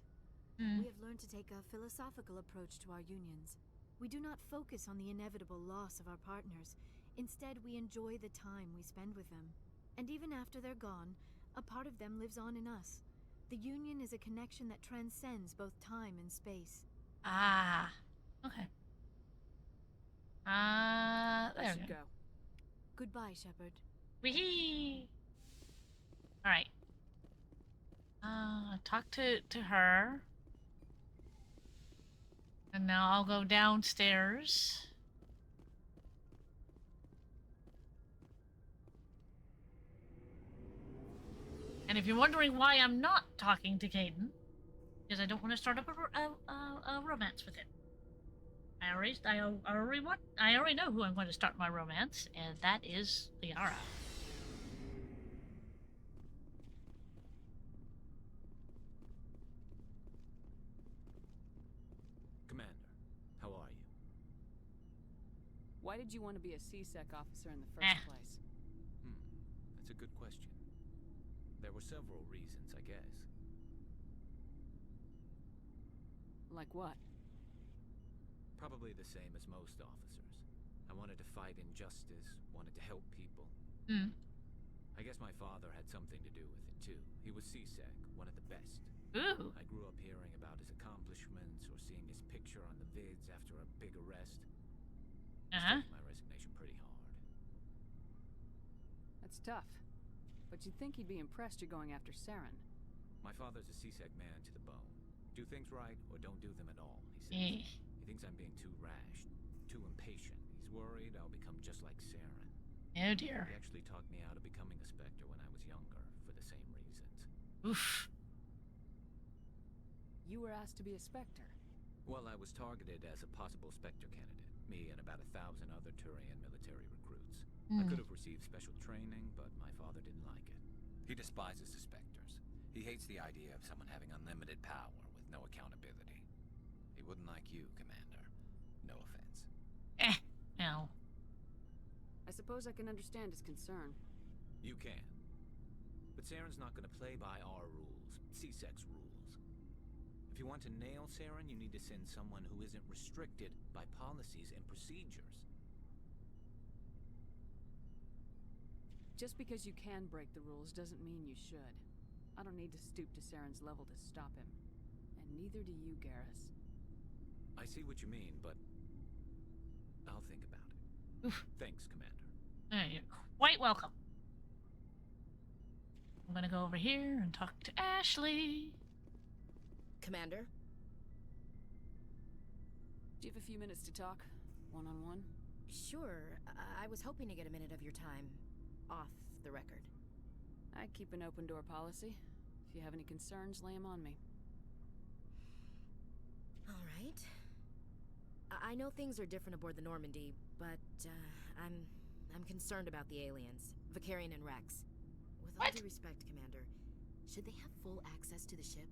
We have learned to take a philosophical approach to our unions. We do not focus on the inevitable loss of our partners. Instead, we enjoy the time we spend with them. And even after they're gone, a part of them lives on in us. The union is a connection that transcends both time and space.
Okay. There
I
we
should go.
Goodbye, Shepard.
Wee. All right. Talk to her. And now I'll go downstairs. And if you're wondering why I'm not talking to Caden, because I don't want to start up a romance with him. I already know who I'm going to start my romance, and that is Liara.
Why did you want to be a CSEC officer in the
Eh.
first place?
That's a good question. There were several reasons, I guess.
Like what?
Probably the same as most officers. I wanted to fight injustice, wanted to help people.
Hmm.
I guess my father had something to do with it too. He was CSEC, one of the best.
Ooh.
I grew up hearing about his accomplishments or seeing his picture on the vids after a big arrest.
Uh-huh.
Took my resignation pretty hard.
That's tough. But you'd think he'd be impressed you're going after Saren.
My father's a CSEC man to the bone. Do things right or don't do them at all, he says.
Eh.
He thinks I'm being too rash, too impatient. He's worried I'll become just like Saren.
Oh dear.
He actually talked me out of becoming a Spectre when I was younger, for the same reasons.
Oof.
You were asked to be a Spectre.
Well, I was targeted as a possible Spectre candidate. Me and about 1,000 other Turian military recruits. I could have received special training, but my father didn't like it. He despises the Spectres. He hates the idea of someone having unlimited power with no accountability. He wouldn't like you, Commander. No offense.
No.
I suppose I can understand his concern.
You can. But Saren's not going to play by our rules, CSEC's rules. If you want to nail Saren, you need to send someone who isn't restricted by policies and procedures.
Just because you can break the rules doesn't mean you should. I don't need to stoop to Saren's level to stop him. And neither do you, Garrus.
I see what you mean, but I'll think about it. Thanks, Commander.
You're quite welcome. I'm gonna go over here and talk to Ashley.
Commander?
Do you have a few minutes to talk? One-on-one?
Sure. I was hoping to get a minute of your time off the record.
I keep an open door policy. If you have any concerns, lay them on me.
All right. I know things are different aboard the Normandy, but I'm concerned about the aliens, Vicarian and Rex. With all due respect, Commander, should they have full access to the ship?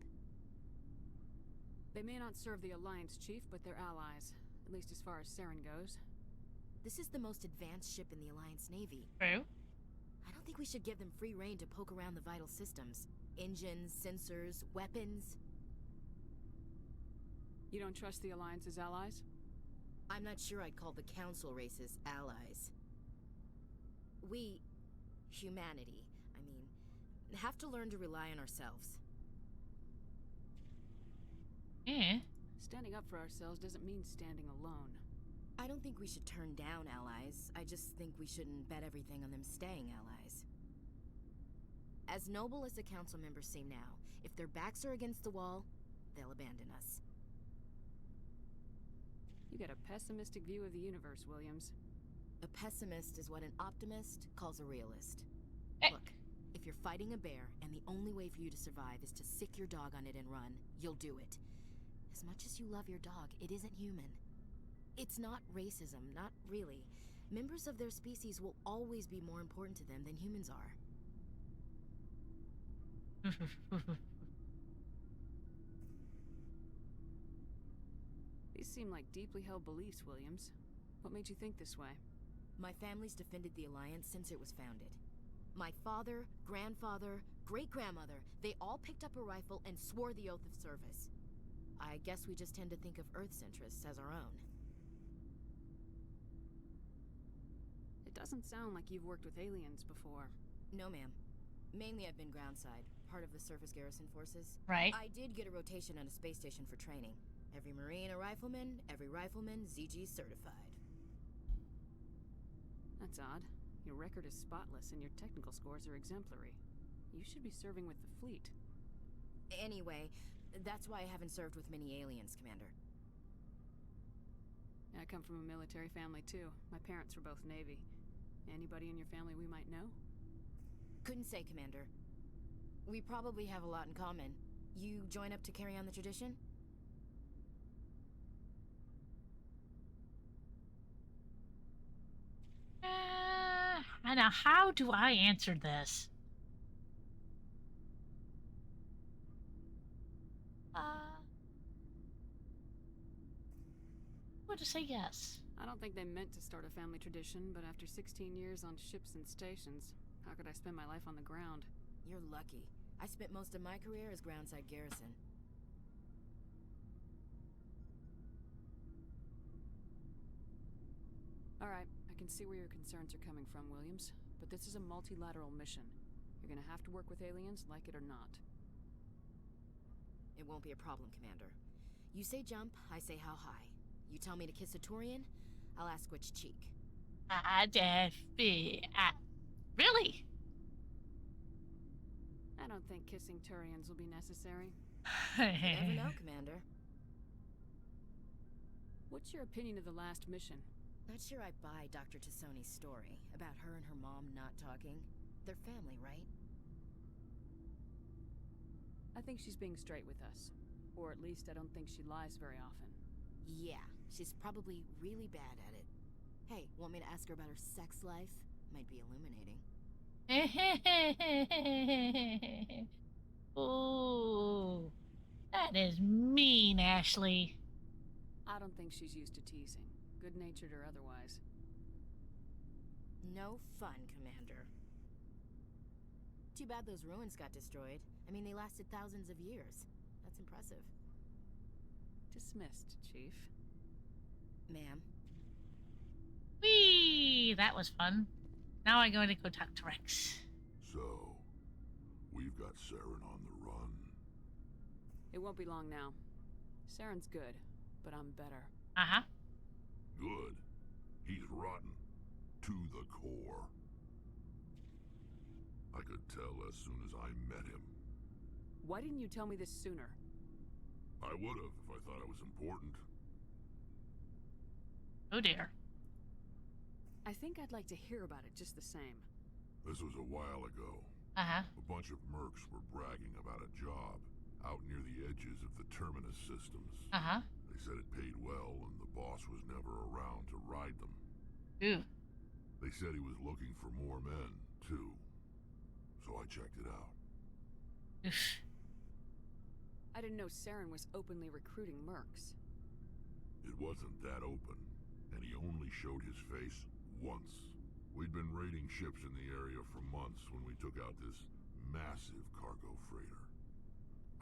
They may not serve the Alliance, Chief, but they're allies. At least as far as Saren goes.
This is the most advanced ship in the Alliance Navy.
True.
I don't think we should give them free rein to poke around the vital systems. Engines, sensors, weapons.
You don't trust the Alliance's allies?
I'm not sure I'd call the Council races allies. We, humanity, I mean, have to learn to rely on ourselves.
Yeah.
Standing up for ourselves doesn't mean standing alone.
I don't think we should turn down allies. I just think we shouldn't bet everything on them staying allies. As noble as the council members seem now, if their backs are against the wall, they'll abandon us.
You got a pessimistic view of the universe, Williams.
A pessimist is what an optimist calls a realist. Look, if you're fighting a bear and the only way for you to survive is to sick your dog on it and run, you'll do it. As much as you love your dog, it isn't human. It's not racism, not really. Members of their species will always be more important to them than humans are.
These seem like deeply held beliefs, Williams. What made you think this way?
My family's defended the Alliance since it was founded. My father, grandfather, great-grandmother, they all picked up a rifle and swore the oath of service. I guess we just tend to think of Earth's interests as our own.
It doesn't sound like you've worked with aliens before.
No, ma'am. Mainly I've been groundside, part of the surface garrison forces.
Right.
I did get a rotation on a space station for training. Every Marine a rifleman, every rifleman ZG certified.
That's odd. Your record is spotless and your technical scores are exemplary. You should be serving with the fleet.
Anyway, that's why I haven't served with many aliens, Commander.
I come from a military family too. My parents were both Navy. Anybody in your family we might know?
Couldn't say, Commander. We probably have a lot in common. You join up to carry on the tradition?
Now how do I answer this? I'm going to say yes.
I don't think they meant to start a family tradition, but after 16 years on ships and stations, how could I spend my life on the ground?
You're lucky. I spent most of my career as groundside garrison.
Alright, I can see where your concerns are coming from, Williams. But this is a multilateral mission. You're gonna have to work with aliens, like it or not.
It won't be a problem, Commander. You say jump, I say how high. You tell me to kiss a Turian, I'll ask which cheek.
Really?
I don't think kissing Turians will be necessary.
You never know, Commander.
What's your opinion of the last mission?
Not sure I buy Dr. Tassoni's story about her and her mom not talking. They're family, right?
I think she's being straight with us. Or at least I don't think she lies very often.
Yeah, she's probably really bad at it. Hey, want me to ask her about her sex life? Might be illuminating.
Ooh, that is mean, Ashley.
I don't think she's used to teasing, good-natured or otherwise.
No fun, Commander. Too bad those ruins got destroyed. I mean, they lasted thousands of years. That's impressive.
Dismissed, Chief.
Ma'am.
Whee! That was fun. Now I'm going to go talk to Rex.
So, we've got Saren on the run.
It won't be long now. Saren's good, but I'm better.
Uh-huh.
Good. He's rotten. To the core. I could tell as soon as I met him.
Why didn't you tell me this sooner?
I would've if I thought it was important.
Oh dear.
I think I'd like to hear about it just the same.
This was a while ago.
Uh-huh.
A bunch of mercs were bragging about a job out near the edges of the Terminus systems.
Uh-huh.
They said it paid well and the boss was never around to ride them.
Ooh.
They said he was looking for more men, too. So I checked it out.
Oof.
I didn't know Saren was openly recruiting mercs.
It wasn't that open, and he only showed his face once. We'd been raiding ships in the area for months when we took out this massive cargo freighter.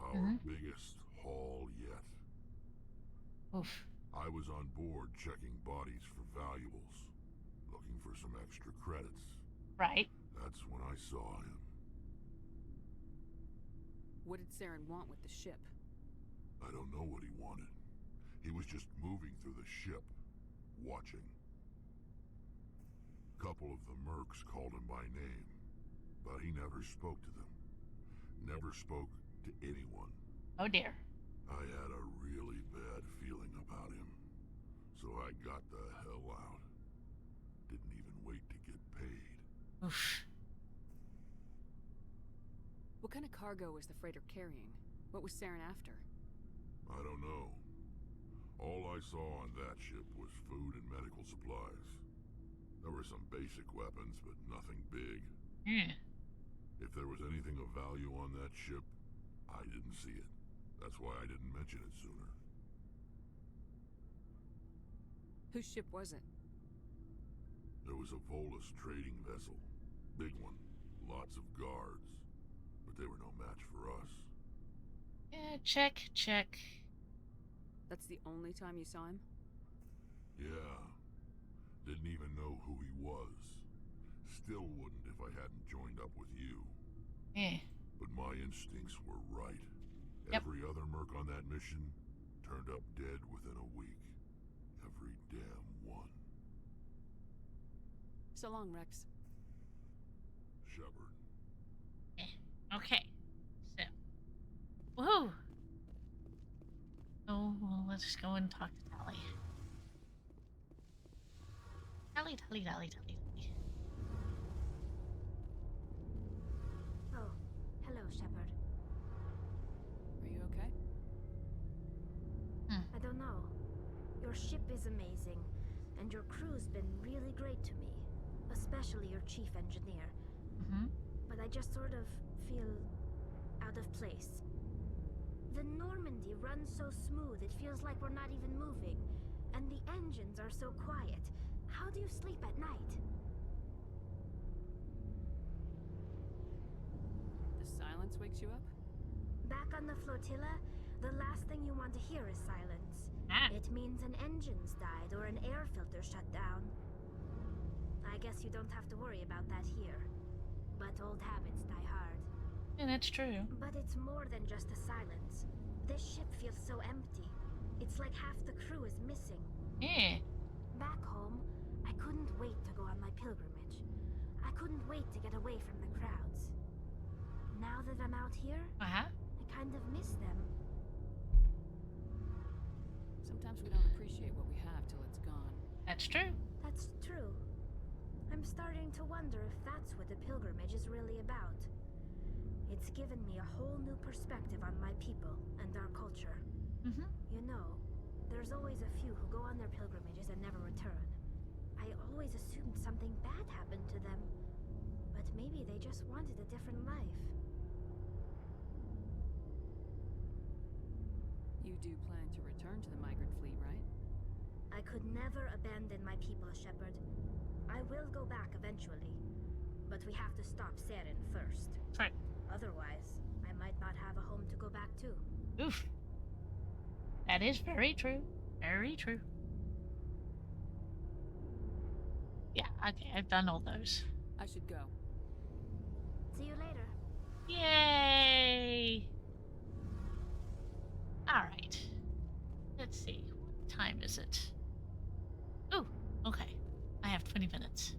Our biggest haul yet.
Oof.
I was on board checking bodies for valuables, looking for some extra credits.
Right.
That's when I saw him.
What did Saren want with the ship?
I don't know what he wanted. He was just moving through the ship, watching. A couple of the mercs called him by name, but he never spoke to them. Never spoke to anyone.
Oh dear.
I had a really bad feeling about him, so I got the hell out. Didn't even wait to get paid.
Oof.
What kind of cargo was the freighter carrying? What was Saren after?
I don't know. All I saw on that ship was food and medical supplies. There were some basic weapons, but nothing big.
Yeah.
If there was anything of value on that ship, I didn't see it. That's why I didn't mention it sooner.
Whose ship was it?
There was a Volus trading vessel. Big one. Lots of guards. But they were no match for us.
Yeah, check, check.
That's the only time you saw him?
Yeah. Didn't even know who he was. Still wouldn't if I hadn't joined up with you.
Yeah.
But my instincts were right.
Yep.
Every other merc on that mission turned up dead within a week. Every damn one.
So long, Rex.
Shepard.
Okay. So. Woohoo! Oh, well, let's go and talk to Tali. Tali.
Oh, hello, Shepard.
Are you okay?
I don't know. Your ship is amazing, and your crew's been really great to me. Especially your chief engineer. But I just sort of feel out of place. The Normandy runs so smooth, it feels like we're not even moving. And the engines are so quiet. How do you sleep at night?
The silence wakes you up?
Back on the flotilla, the last thing you want to hear is silence. It means an engine's died or an air filter shut down. I guess you don't have to worry about that here. But old habits die hard.
Yeah, that's true.
But it's more than just the silence. This ship feels so empty. It's like half the crew is missing.
Yeah.
Back home, I couldn't wait to go on my pilgrimage. I couldn't wait to get away from the crowds. Now that I'm out here, I kind of miss them.
Sometimes we don't appreciate what we have till it's gone.
That's true.
That's true. I'm starting to wonder if that's what the pilgrimage is really about. It's given me a whole new perspective on my people and our culture. You know, there's always a few who go on their pilgrimages and never return. I always assumed something bad happened to them. But maybe they just wanted a different life.
You do plan to return to the migrant fleet, right?
I could never abandon my people, Shepard. I will go back eventually. But we have to stop Saren first.
Right.
Otherwise, I might not have a home to go back to.
Oof. That is very true. Very true. Yeah, okay, I've done all those.
I should go.
See you later.
Yay! Alright. Let's see. What time is it? Ooh, okay. I have 20 minutes.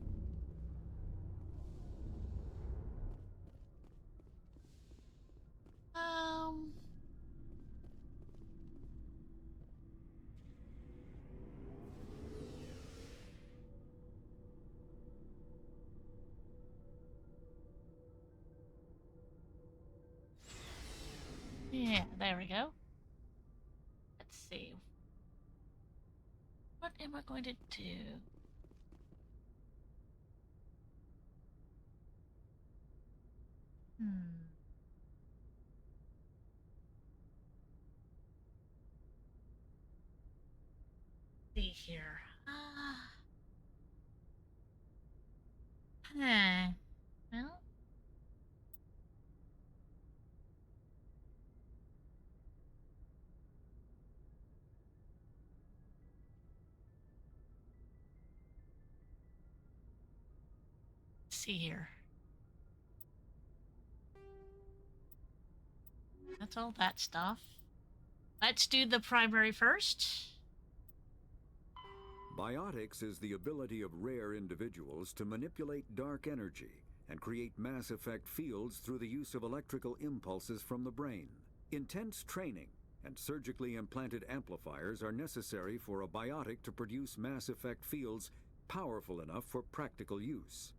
Yeah, there we go. Let's see. What am I going to do? See here. Well. See here. That's all that stuff. Let's do the primary first.
Biotics is the ability of rare individuals to manipulate dark energy and create mass effect fields through the use of electrical impulses from the brain. Intense training and surgically implanted amplifiers are necessary for a biotic to produce mass effect fields powerful enough for practical use.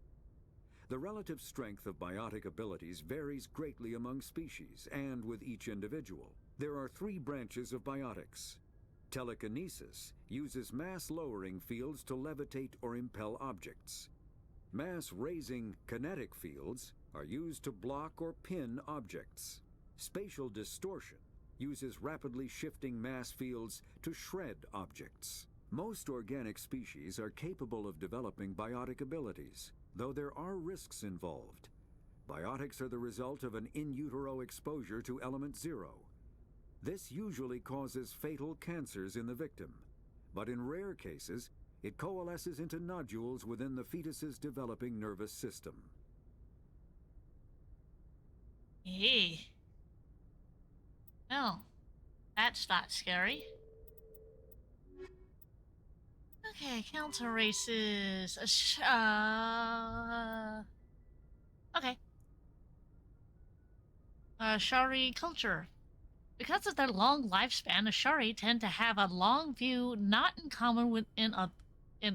The relative strength of biotic abilities varies greatly among species and with each individual. There are 3 branches of biotics. Telekinesis uses mass-lowering fields to levitate or impel objects. Mass-raising kinetic fields are used to block or pin objects. Spatial distortion uses rapidly shifting mass fields to shred objects. Most organic species are capable of developing biotic abilities, though there are risks involved. Biotics are the result of an in utero exposure to element 0. This usually causes fatal cancers in the victim, but in rare cases, it coalesces into nodules within the fetus's developing nervous system.
Hey. Oh, that's not scary. Okay, counter races. Okay. Ashari culture. Because of their long lifespan, Ashari tend to have a long view not in common with in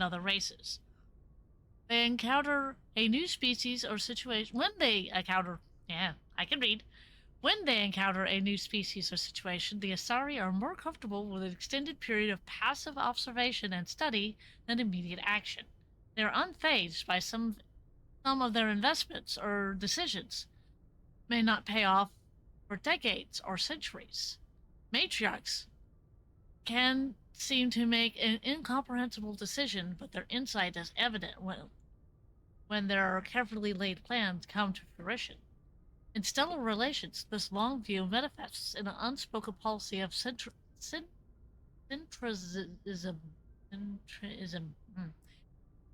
other races. They encounter a new species or situation when they encounter When they encounter a new species or situation, the Asari are more comfortable with an extended period of passive observation and study than immediate action. They are unfazed by some of their investments or decisions may not pay off for decades or centuries. Matriarchs can seem to make an incomprehensible decision, but their insight is evident when their carefully laid plans come to fruition. In stellar relations, this long view manifests in an unspoken policy of centrism.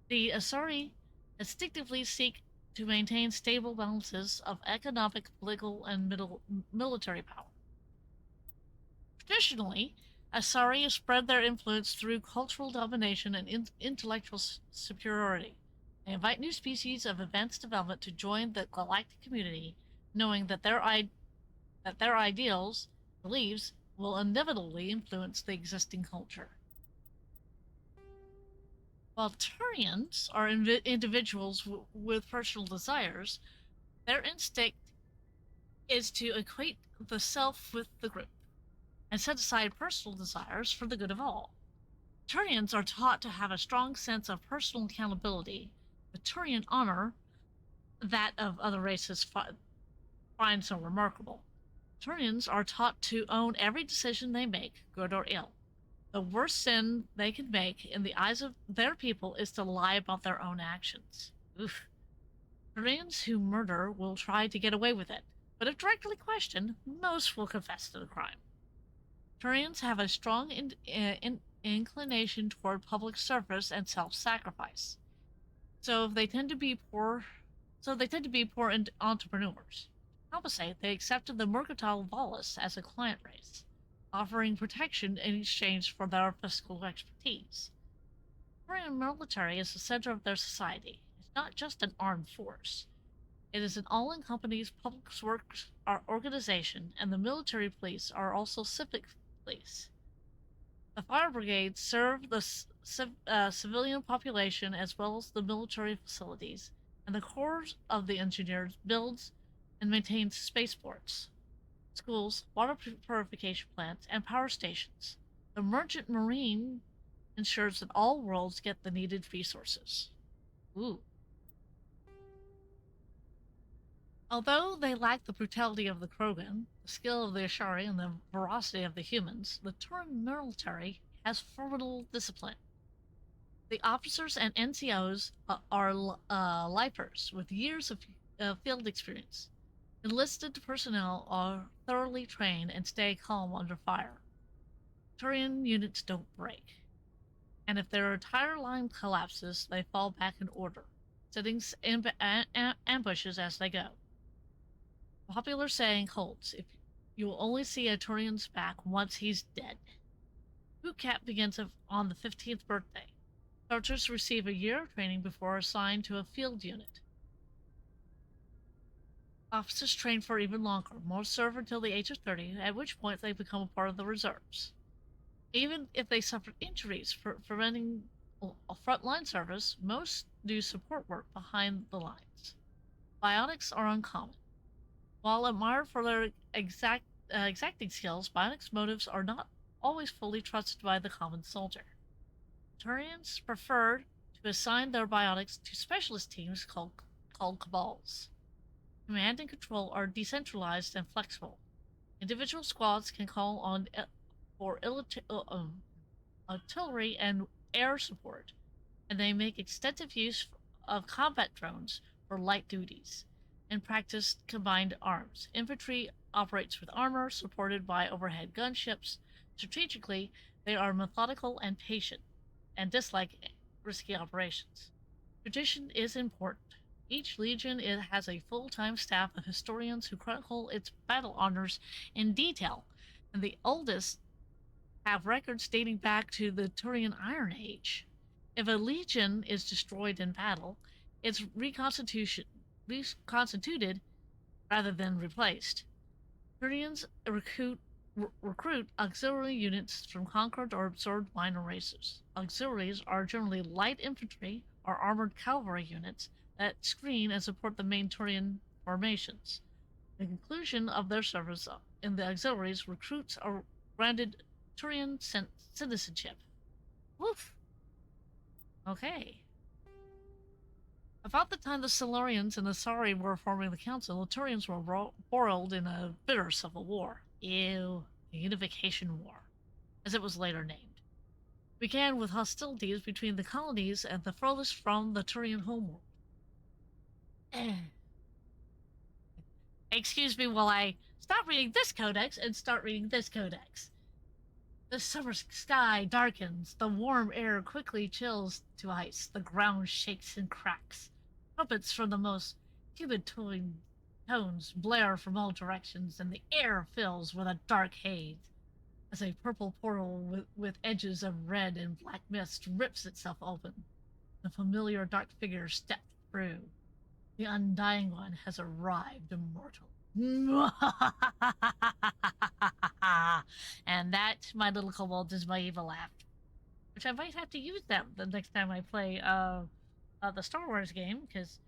The Asari instinctively seek to maintain stable balances of economic, political, and military power. Traditionally, Asari spread their influence through cultural domination and intellectual superiority. They invite new species of advanced development to join the galactic community, knowing that their ideals, beliefs, will inevitably influence the existing culture. While Turians are individuals with personal desires, their instinct is to equate the self with the group and set aside personal desires for the good of all. Turians are taught to have a strong sense of personal accountability. The Turian honor that of other races find so remarkable. Turians are taught to own every decision they make, good or ill. The worst sin they can make in the eyes of their people is to lie about their own actions. Oof. Turians who murder will try to get away with it, but if directly questioned, most will confess to the crime. Turians have a strong inclination toward public service and self-sacrifice. So they tend to be poor entrepreneurs. To compensate, they accepted the mercantile Volus as a client race, offering protection in exchange for their fiscal expertise. The Turian military is the center of their society. It's not just an armed force. It is an all-encompassing public works organization, and the military police are also civic police. The fire brigades serve the civilian population as well as the military facilities, and the corps of the engineers builds and maintains spaceports, schools, water purification plants, and power stations. The merchant marine ensures that all worlds get the needed resources. Ooh. Although they lack the brutality of the Krogan, the skill of the Ashari, and the ferocity of the humans, the Turian military has formidable discipline. The officers and NCOs are lifers with years of field experience. Enlisted personnel are thoroughly trained and stay calm under fire. Turian units don't break, and if their entire line collapses, they fall back in order, setting ambushes as they go. The popular saying holds: if you will only see a Turian's back once he's dead. Boot camp begins on the 15th birthday. Soldiers receive a year of training before assigned to a field unit. Officers train for even longer. Most serve until the age of 30, at which point they become a part of the reserves. Even if they suffered injuries preventing a frontline service, most do support work behind the lines. Bionics are uncommon. While admired for their exacting skills, Bionics motives are not always fully trusted by the common soldier. Turians prefer to assign their Bionics to specialist teams called Cabals. Command and control are decentralized and flexible. Individual squads can call on for artillery and air support, and they make extensive use of combat drones for light duties and practice combined arms. Infantry operates with armor supported by overhead gunships. Strategically, they are methodical and patient, and dislike risky operations. Tradition is important. Each legion has a full-time staff of historians who chronicle its battle honors in detail, and the oldest have records dating back to the Turian Iron Age. If a legion is destroyed in battle, it's reconstituted rather than replaced. Turians recruit auxiliary units from conquered or absorbed minor races. Auxiliaries are generally light infantry or armored cavalry units that screen and support the main Turian formations. The conclusion of their service in the auxiliaries, recruits are granted Turian citizenship. Woof! Okay. About the time the Silurians and the Asari were forming the Council, the Turians were embroiled in a bitter civil war. Ew. The Unification War, as it was later named. began with hostilities between the colonies and the furthest from the Turian homeworld. Excuse me while I stop reading this codex and start reading this codex. The summer sky darkens, the warm air quickly chills to ice, the ground shakes and cracks. Trumpets from the most humid tones blare from all directions, and the air fills with a dark haze as a purple portal with edges of red and black mist rips itself open. The familiar dark figure steps through. The Undying One has arrived, immortal. And that, my little kobold, is my evil laugh. Which I might have to use that the next time I play the Star Wars game, because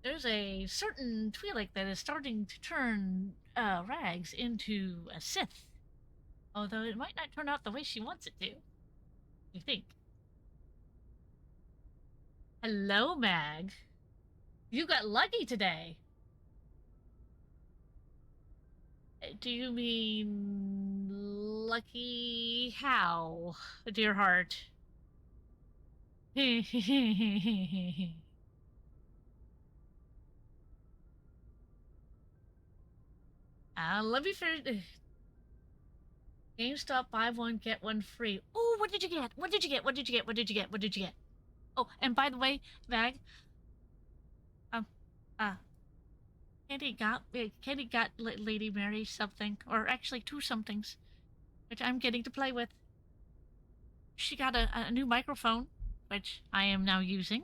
there's a certain Twi'lek that is starting to turn Rags into a Sith. Although it might not turn out the way she wants it to. You think? Hello, Mag. You got lucky today. Do you mean lucky how, dear heart? Let me finish. GameStop, buy one, get one free. Oh, what did you get? What did you get? What did you get? What did you get? What did you get? Oh, and by the way, Mag, Candy got Lady Mary something, or actually 2 somethings, which I'm getting to play with. She got a new microphone, which I am now using.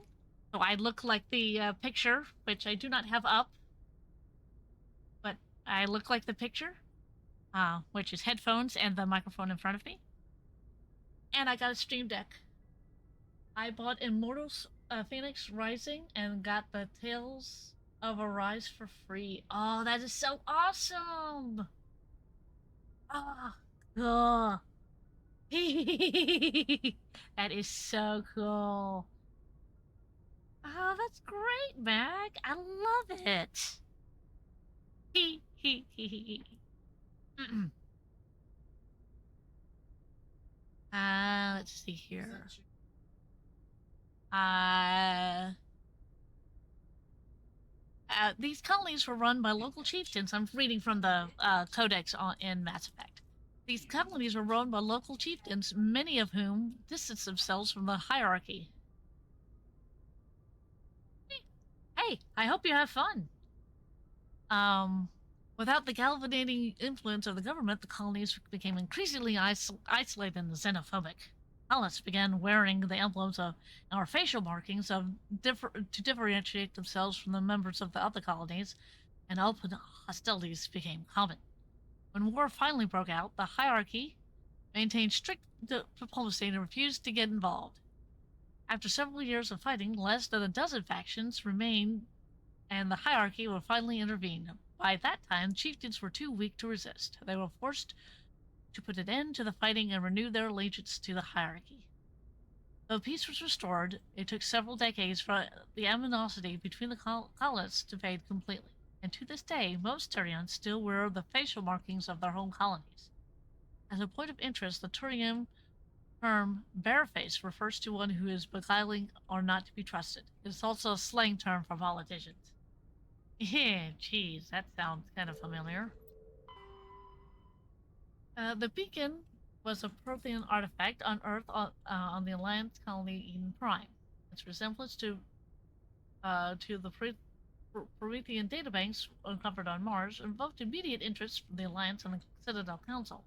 So I look like the picture, which I do not have up. But I look like the picture, which is headphones and the microphone in front of me. And I got a Stream Deck. I bought Immortals Phoenix Rising and got the Tales of Arise for free. Oh, that is so awesome! Oh. That is so cool. Oh, that's great, Mag. I love it. Let's see here. These colonies were run by local chieftains. I'm reading from the codex in Mass Effect. These colonies were run by local chieftains, many of whom distanced themselves from the hierarchy. Hey, I hope you have fun. Without the galvanizing influence of the government, the colonies became increasingly isolated and xenophobic. Colonists began wearing the emblems of our facial markings to differentiate themselves from the members of the other colonies, and open hostilities became common. When war finally broke out, the hierarchy maintained strict diplomacy and refused to get involved. After several years of fighting, less than a dozen factions remained, and the hierarchy would finally intervene. By that time, chieftains were too weak to resist. They were forced to put an end to the fighting and renew their allegiance to the hierarchy. Though peace was restored, it took several decades for the animosity between the colonists to fade completely. And to this day, most Turians still wear the facial markings of their home colonies. As a point of interest, the Turian term bareface refers to one who is beguiling or not to be trusted. It is also a slang term for politicians. Yeah, geez, that sounds kind of familiar. The beacon was a Prothean artifact on Earth on the Alliance colony Eden Prime. Its resemblance to the Promethean databanks uncovered on Mars invoked immediate interest from the Alliance and the Citadel Council.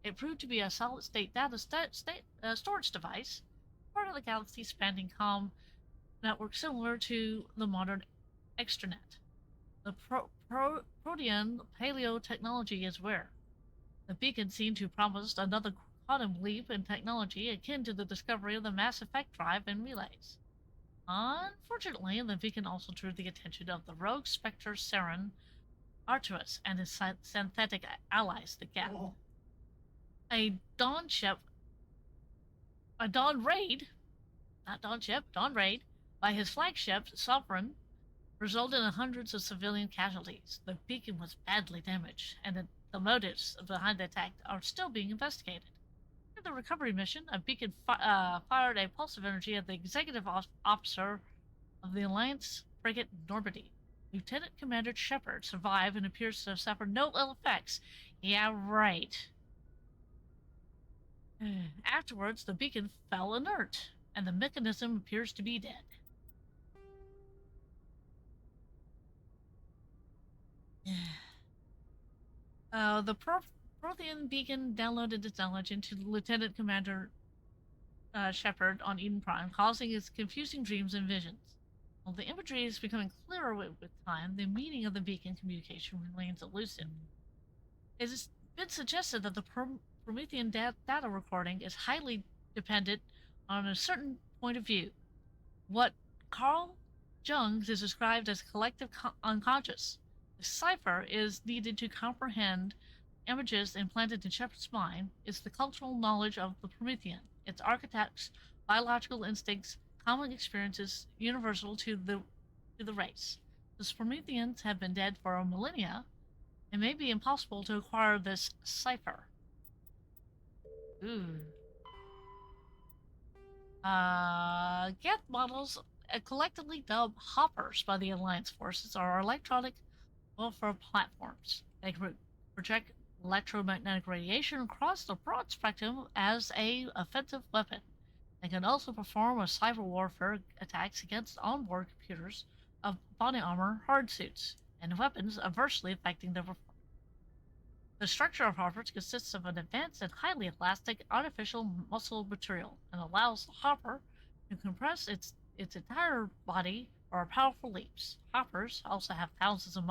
It proved to be a solid-state data storage device, part of the galaxy's spanning comm network similar to the modern extranet. The Protean paleo technology is rare. The beacon seemed to promise another quantum leap in technology akin to the discovery of the Mass Effect drive and relays. Unfortunately, the beacon also drew the attention of the rogue Spectre Saren Arturus and his synthetic allies, the Gap. Oh. A Dawn raid by his flagship, Sovereign, resulted in hundreds of civilian casualties. The beacon was badly damaged, and the motives behind the attack are still being investigated. the recovery mission, a beacon fired a pulse of energy at the executive officer of the Alliance frigate Normandy. Lieutenant Commander Shepard survived and appears to have suffered no ill effects. Yeah, right. Afterwards, the beacon fell inert, and the mechanism appears to be dead. The Prothean beacon downloaded its knowledge into Lieutenant Commander Shepard on Eden Prime, causing his confusing dreams and visions. While the imagery is becoming clearer with time, the meaning of the beacon communication remains elusive. It has been suggested that the Promethean data recording is highly dependent on a certain point of view. What Carl Jung has described as collective unconscious. The cipher is needed to comprehend images implanted in Shepard's mind is the cultural knowledge of the Promethean, its archetypes, biological instincts, common experiences universal to the race. The Prometheans have been dead for a millennia. It may be impossible to acquire this cipher. Ooh. Geth models, collectively dubbed hoppers by the Alliance forces, are electronic welfare platforms. They project electromagnetic radiation across the broad spectrum as an offensive weapon. They can also perform a cyber warfare attacks against onboard computers of body armor, hard suits, and weapons adversely affecting their performance. The structure of hoppers consists of an advanced and highly elastic artificial muscle material and allows the hopper to compress its entire body for powerful leaps. Hoppers also have thousands of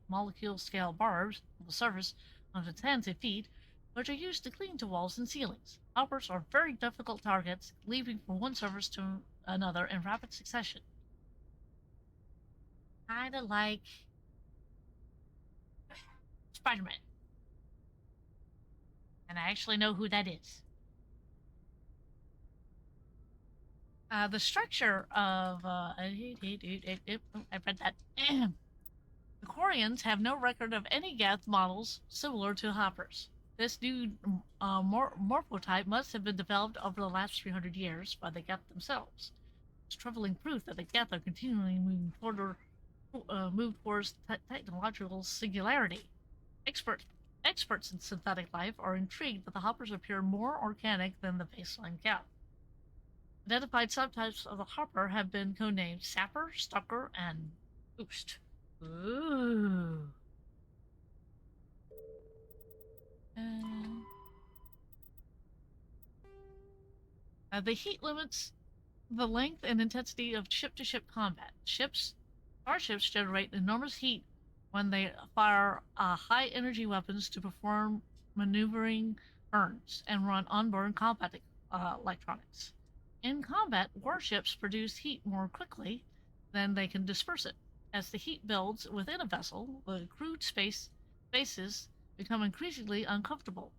molecule-scale barbs on the surface of its hands and feet, which are used to cling to walls and ceilings. Hoppers are very difficult targets, leaping from one surface to another in rapid succession. Kinda like Spider-Man. And I actually know who that is. The structure of I read that. The Quarians have no record of any Geth models similar to hoppers. This new morphotype must have been developed over the last 300 years by the Geth themselves. It's troubling proof that the Geth are continually moving towards technological singularity. Experts in synthetic life are intrigued that the hoppers appear more organic than the baseline Geth. Identified subtypes of the hopper have been codenamed Sapper, Stalker, and Boost. Ooh. The heat limits the length and intensity of ship-to-ship combat. Starships generate enormous heat when they fire high-energy weapons to perform maneuvering burns and run onboard combat electronics. In combat, warships produce heat more quickly than they can disperse it. As the heat builds within a vessel, the crewed spaces become increasingly uncomfortable.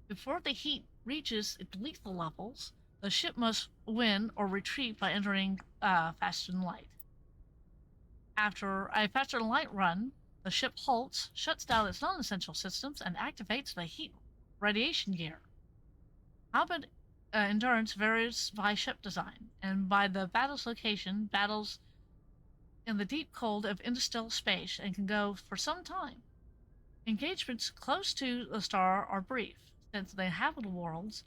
Before the heat reaches its lethal levels, the ship must win or retreat by entering faster than light. After a faster than light run, the ship halts, shuts down its non-essential systems, and activates the heat radiation gear. Combat endurance varies by ship design and by the battle's location. Battles in the deep cold of interstellar space and can go for some time. Engagements close to the star are brief, since the habitable worlds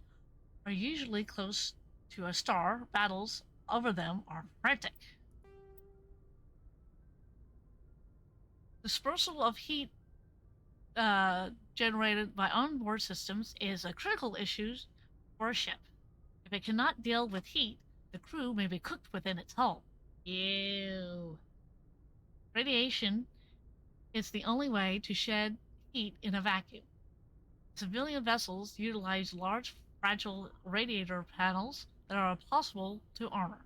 are usually close to a star. Battles over them are frantic. Dispersal of heat generated by onboard systems is a critical issue for a ship. If it cannot deal with heat, the crew may be cooked within its hull. Ew. Radiation is the only way to shed heat in a vacuum. Civilian vessels utilize large, fragile radiator panels that are impossible to armor.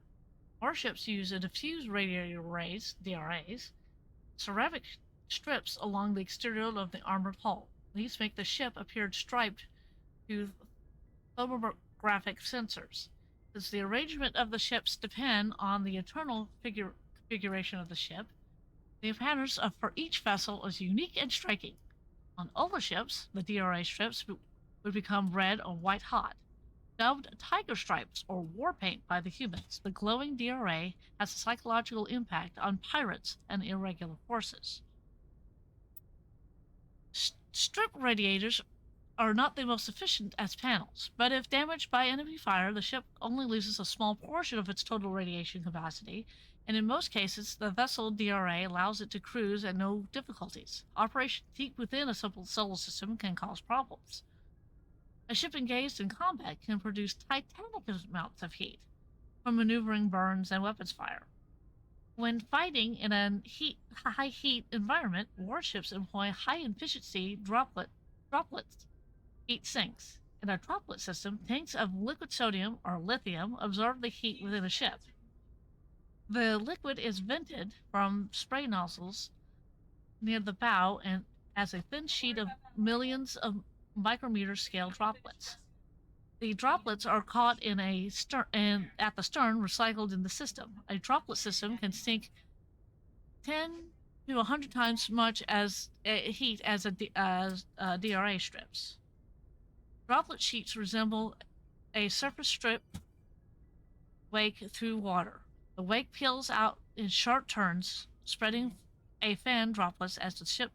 Warships use a diffuse radiator arrays, DRAs, ceramic strips along the exterior of the armored hull. These make the ship appear striped to thermographic sensors. Since the arrangement of the ships depend on the internal configuration of the ship, the patterns for each vessel is unique and striking. On older ships, the DRA strips would become red or white hot. Dubbed tiger stripes or war paint by the humans, the glowing DRA has a psychological impact on pirates and irregular forces. Strip radiators are not the most efficient as panels, but if damaged by enemy fire, the ship only loses a small portion of its total radiation capacity, and in most cases, the vessel DRA allows it to cruise at no difficulties. Operation deep within a simple solar system can cause problems. A ship engaged in combat can produce titanic amounts of heat from maneuvering burns and weapons fire. When fighting in a high heat environment, warships employ high efficiency droplet heat sinks. In a droplet system, tanks of liquid sodium or lithium absorb the heat within a ship. The liquid is vented from spray nozzles near the bow and as a thin sheet of millions of micrometer scale droplets. The droplets are caught in a at the stern, recycled in the system. A droplet system can sink 10 to 100 times much as heat as DRA strips. Droplet sheets resemble a surface strip wake through water. The wake peels out in sharp turns, spreading a fan droplets as the ship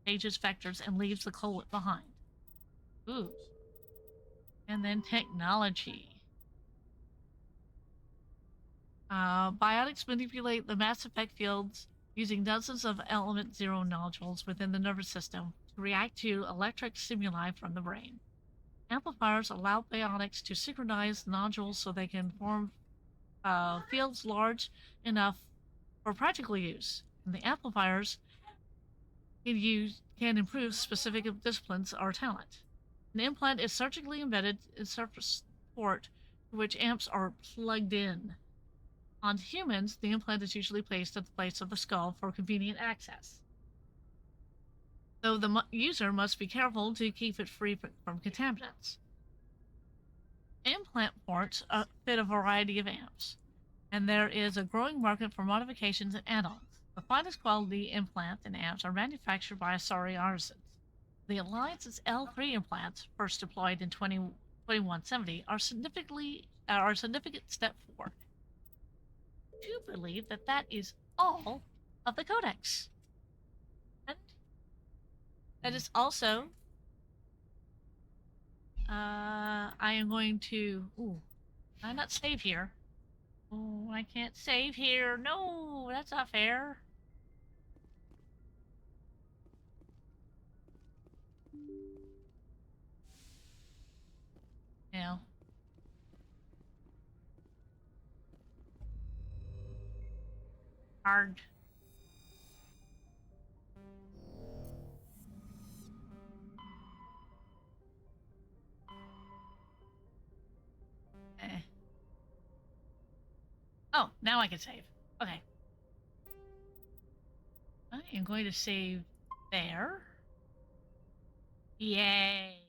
changes vectors and leaves the cullet behind. Ooh. And then technology. Biotics manipulate the mass effect fields using dozens of element zero nodules within the nervous system to react to electric stimuli from the brain. Amplifiers allow biotics to synchronize nodules so they can form fields large enough for practical use. And the amplifiers can improve specific disciplines or talent. An implant is surgically embedded in surface port to which amps are plugged in. On humans, the implant is usually placed at the base of the skull for convenient access, though the user must be careful to keep it free from contaminants. Implant ports fit a variety of amps, and there is a growing market for modifications and add-ons. The finest quality implants and amps are manufactured by Asari artisans. The Alliance's L3 implants, first deployed in 2170, are a significant step forward. I do believe that is all of the codex. And that is also I am going to can I not save here? Oh, I can't save here. No, that's not fair. Yeah. Hard. Oh, now I can save. Okay. I am going to save there. Yay.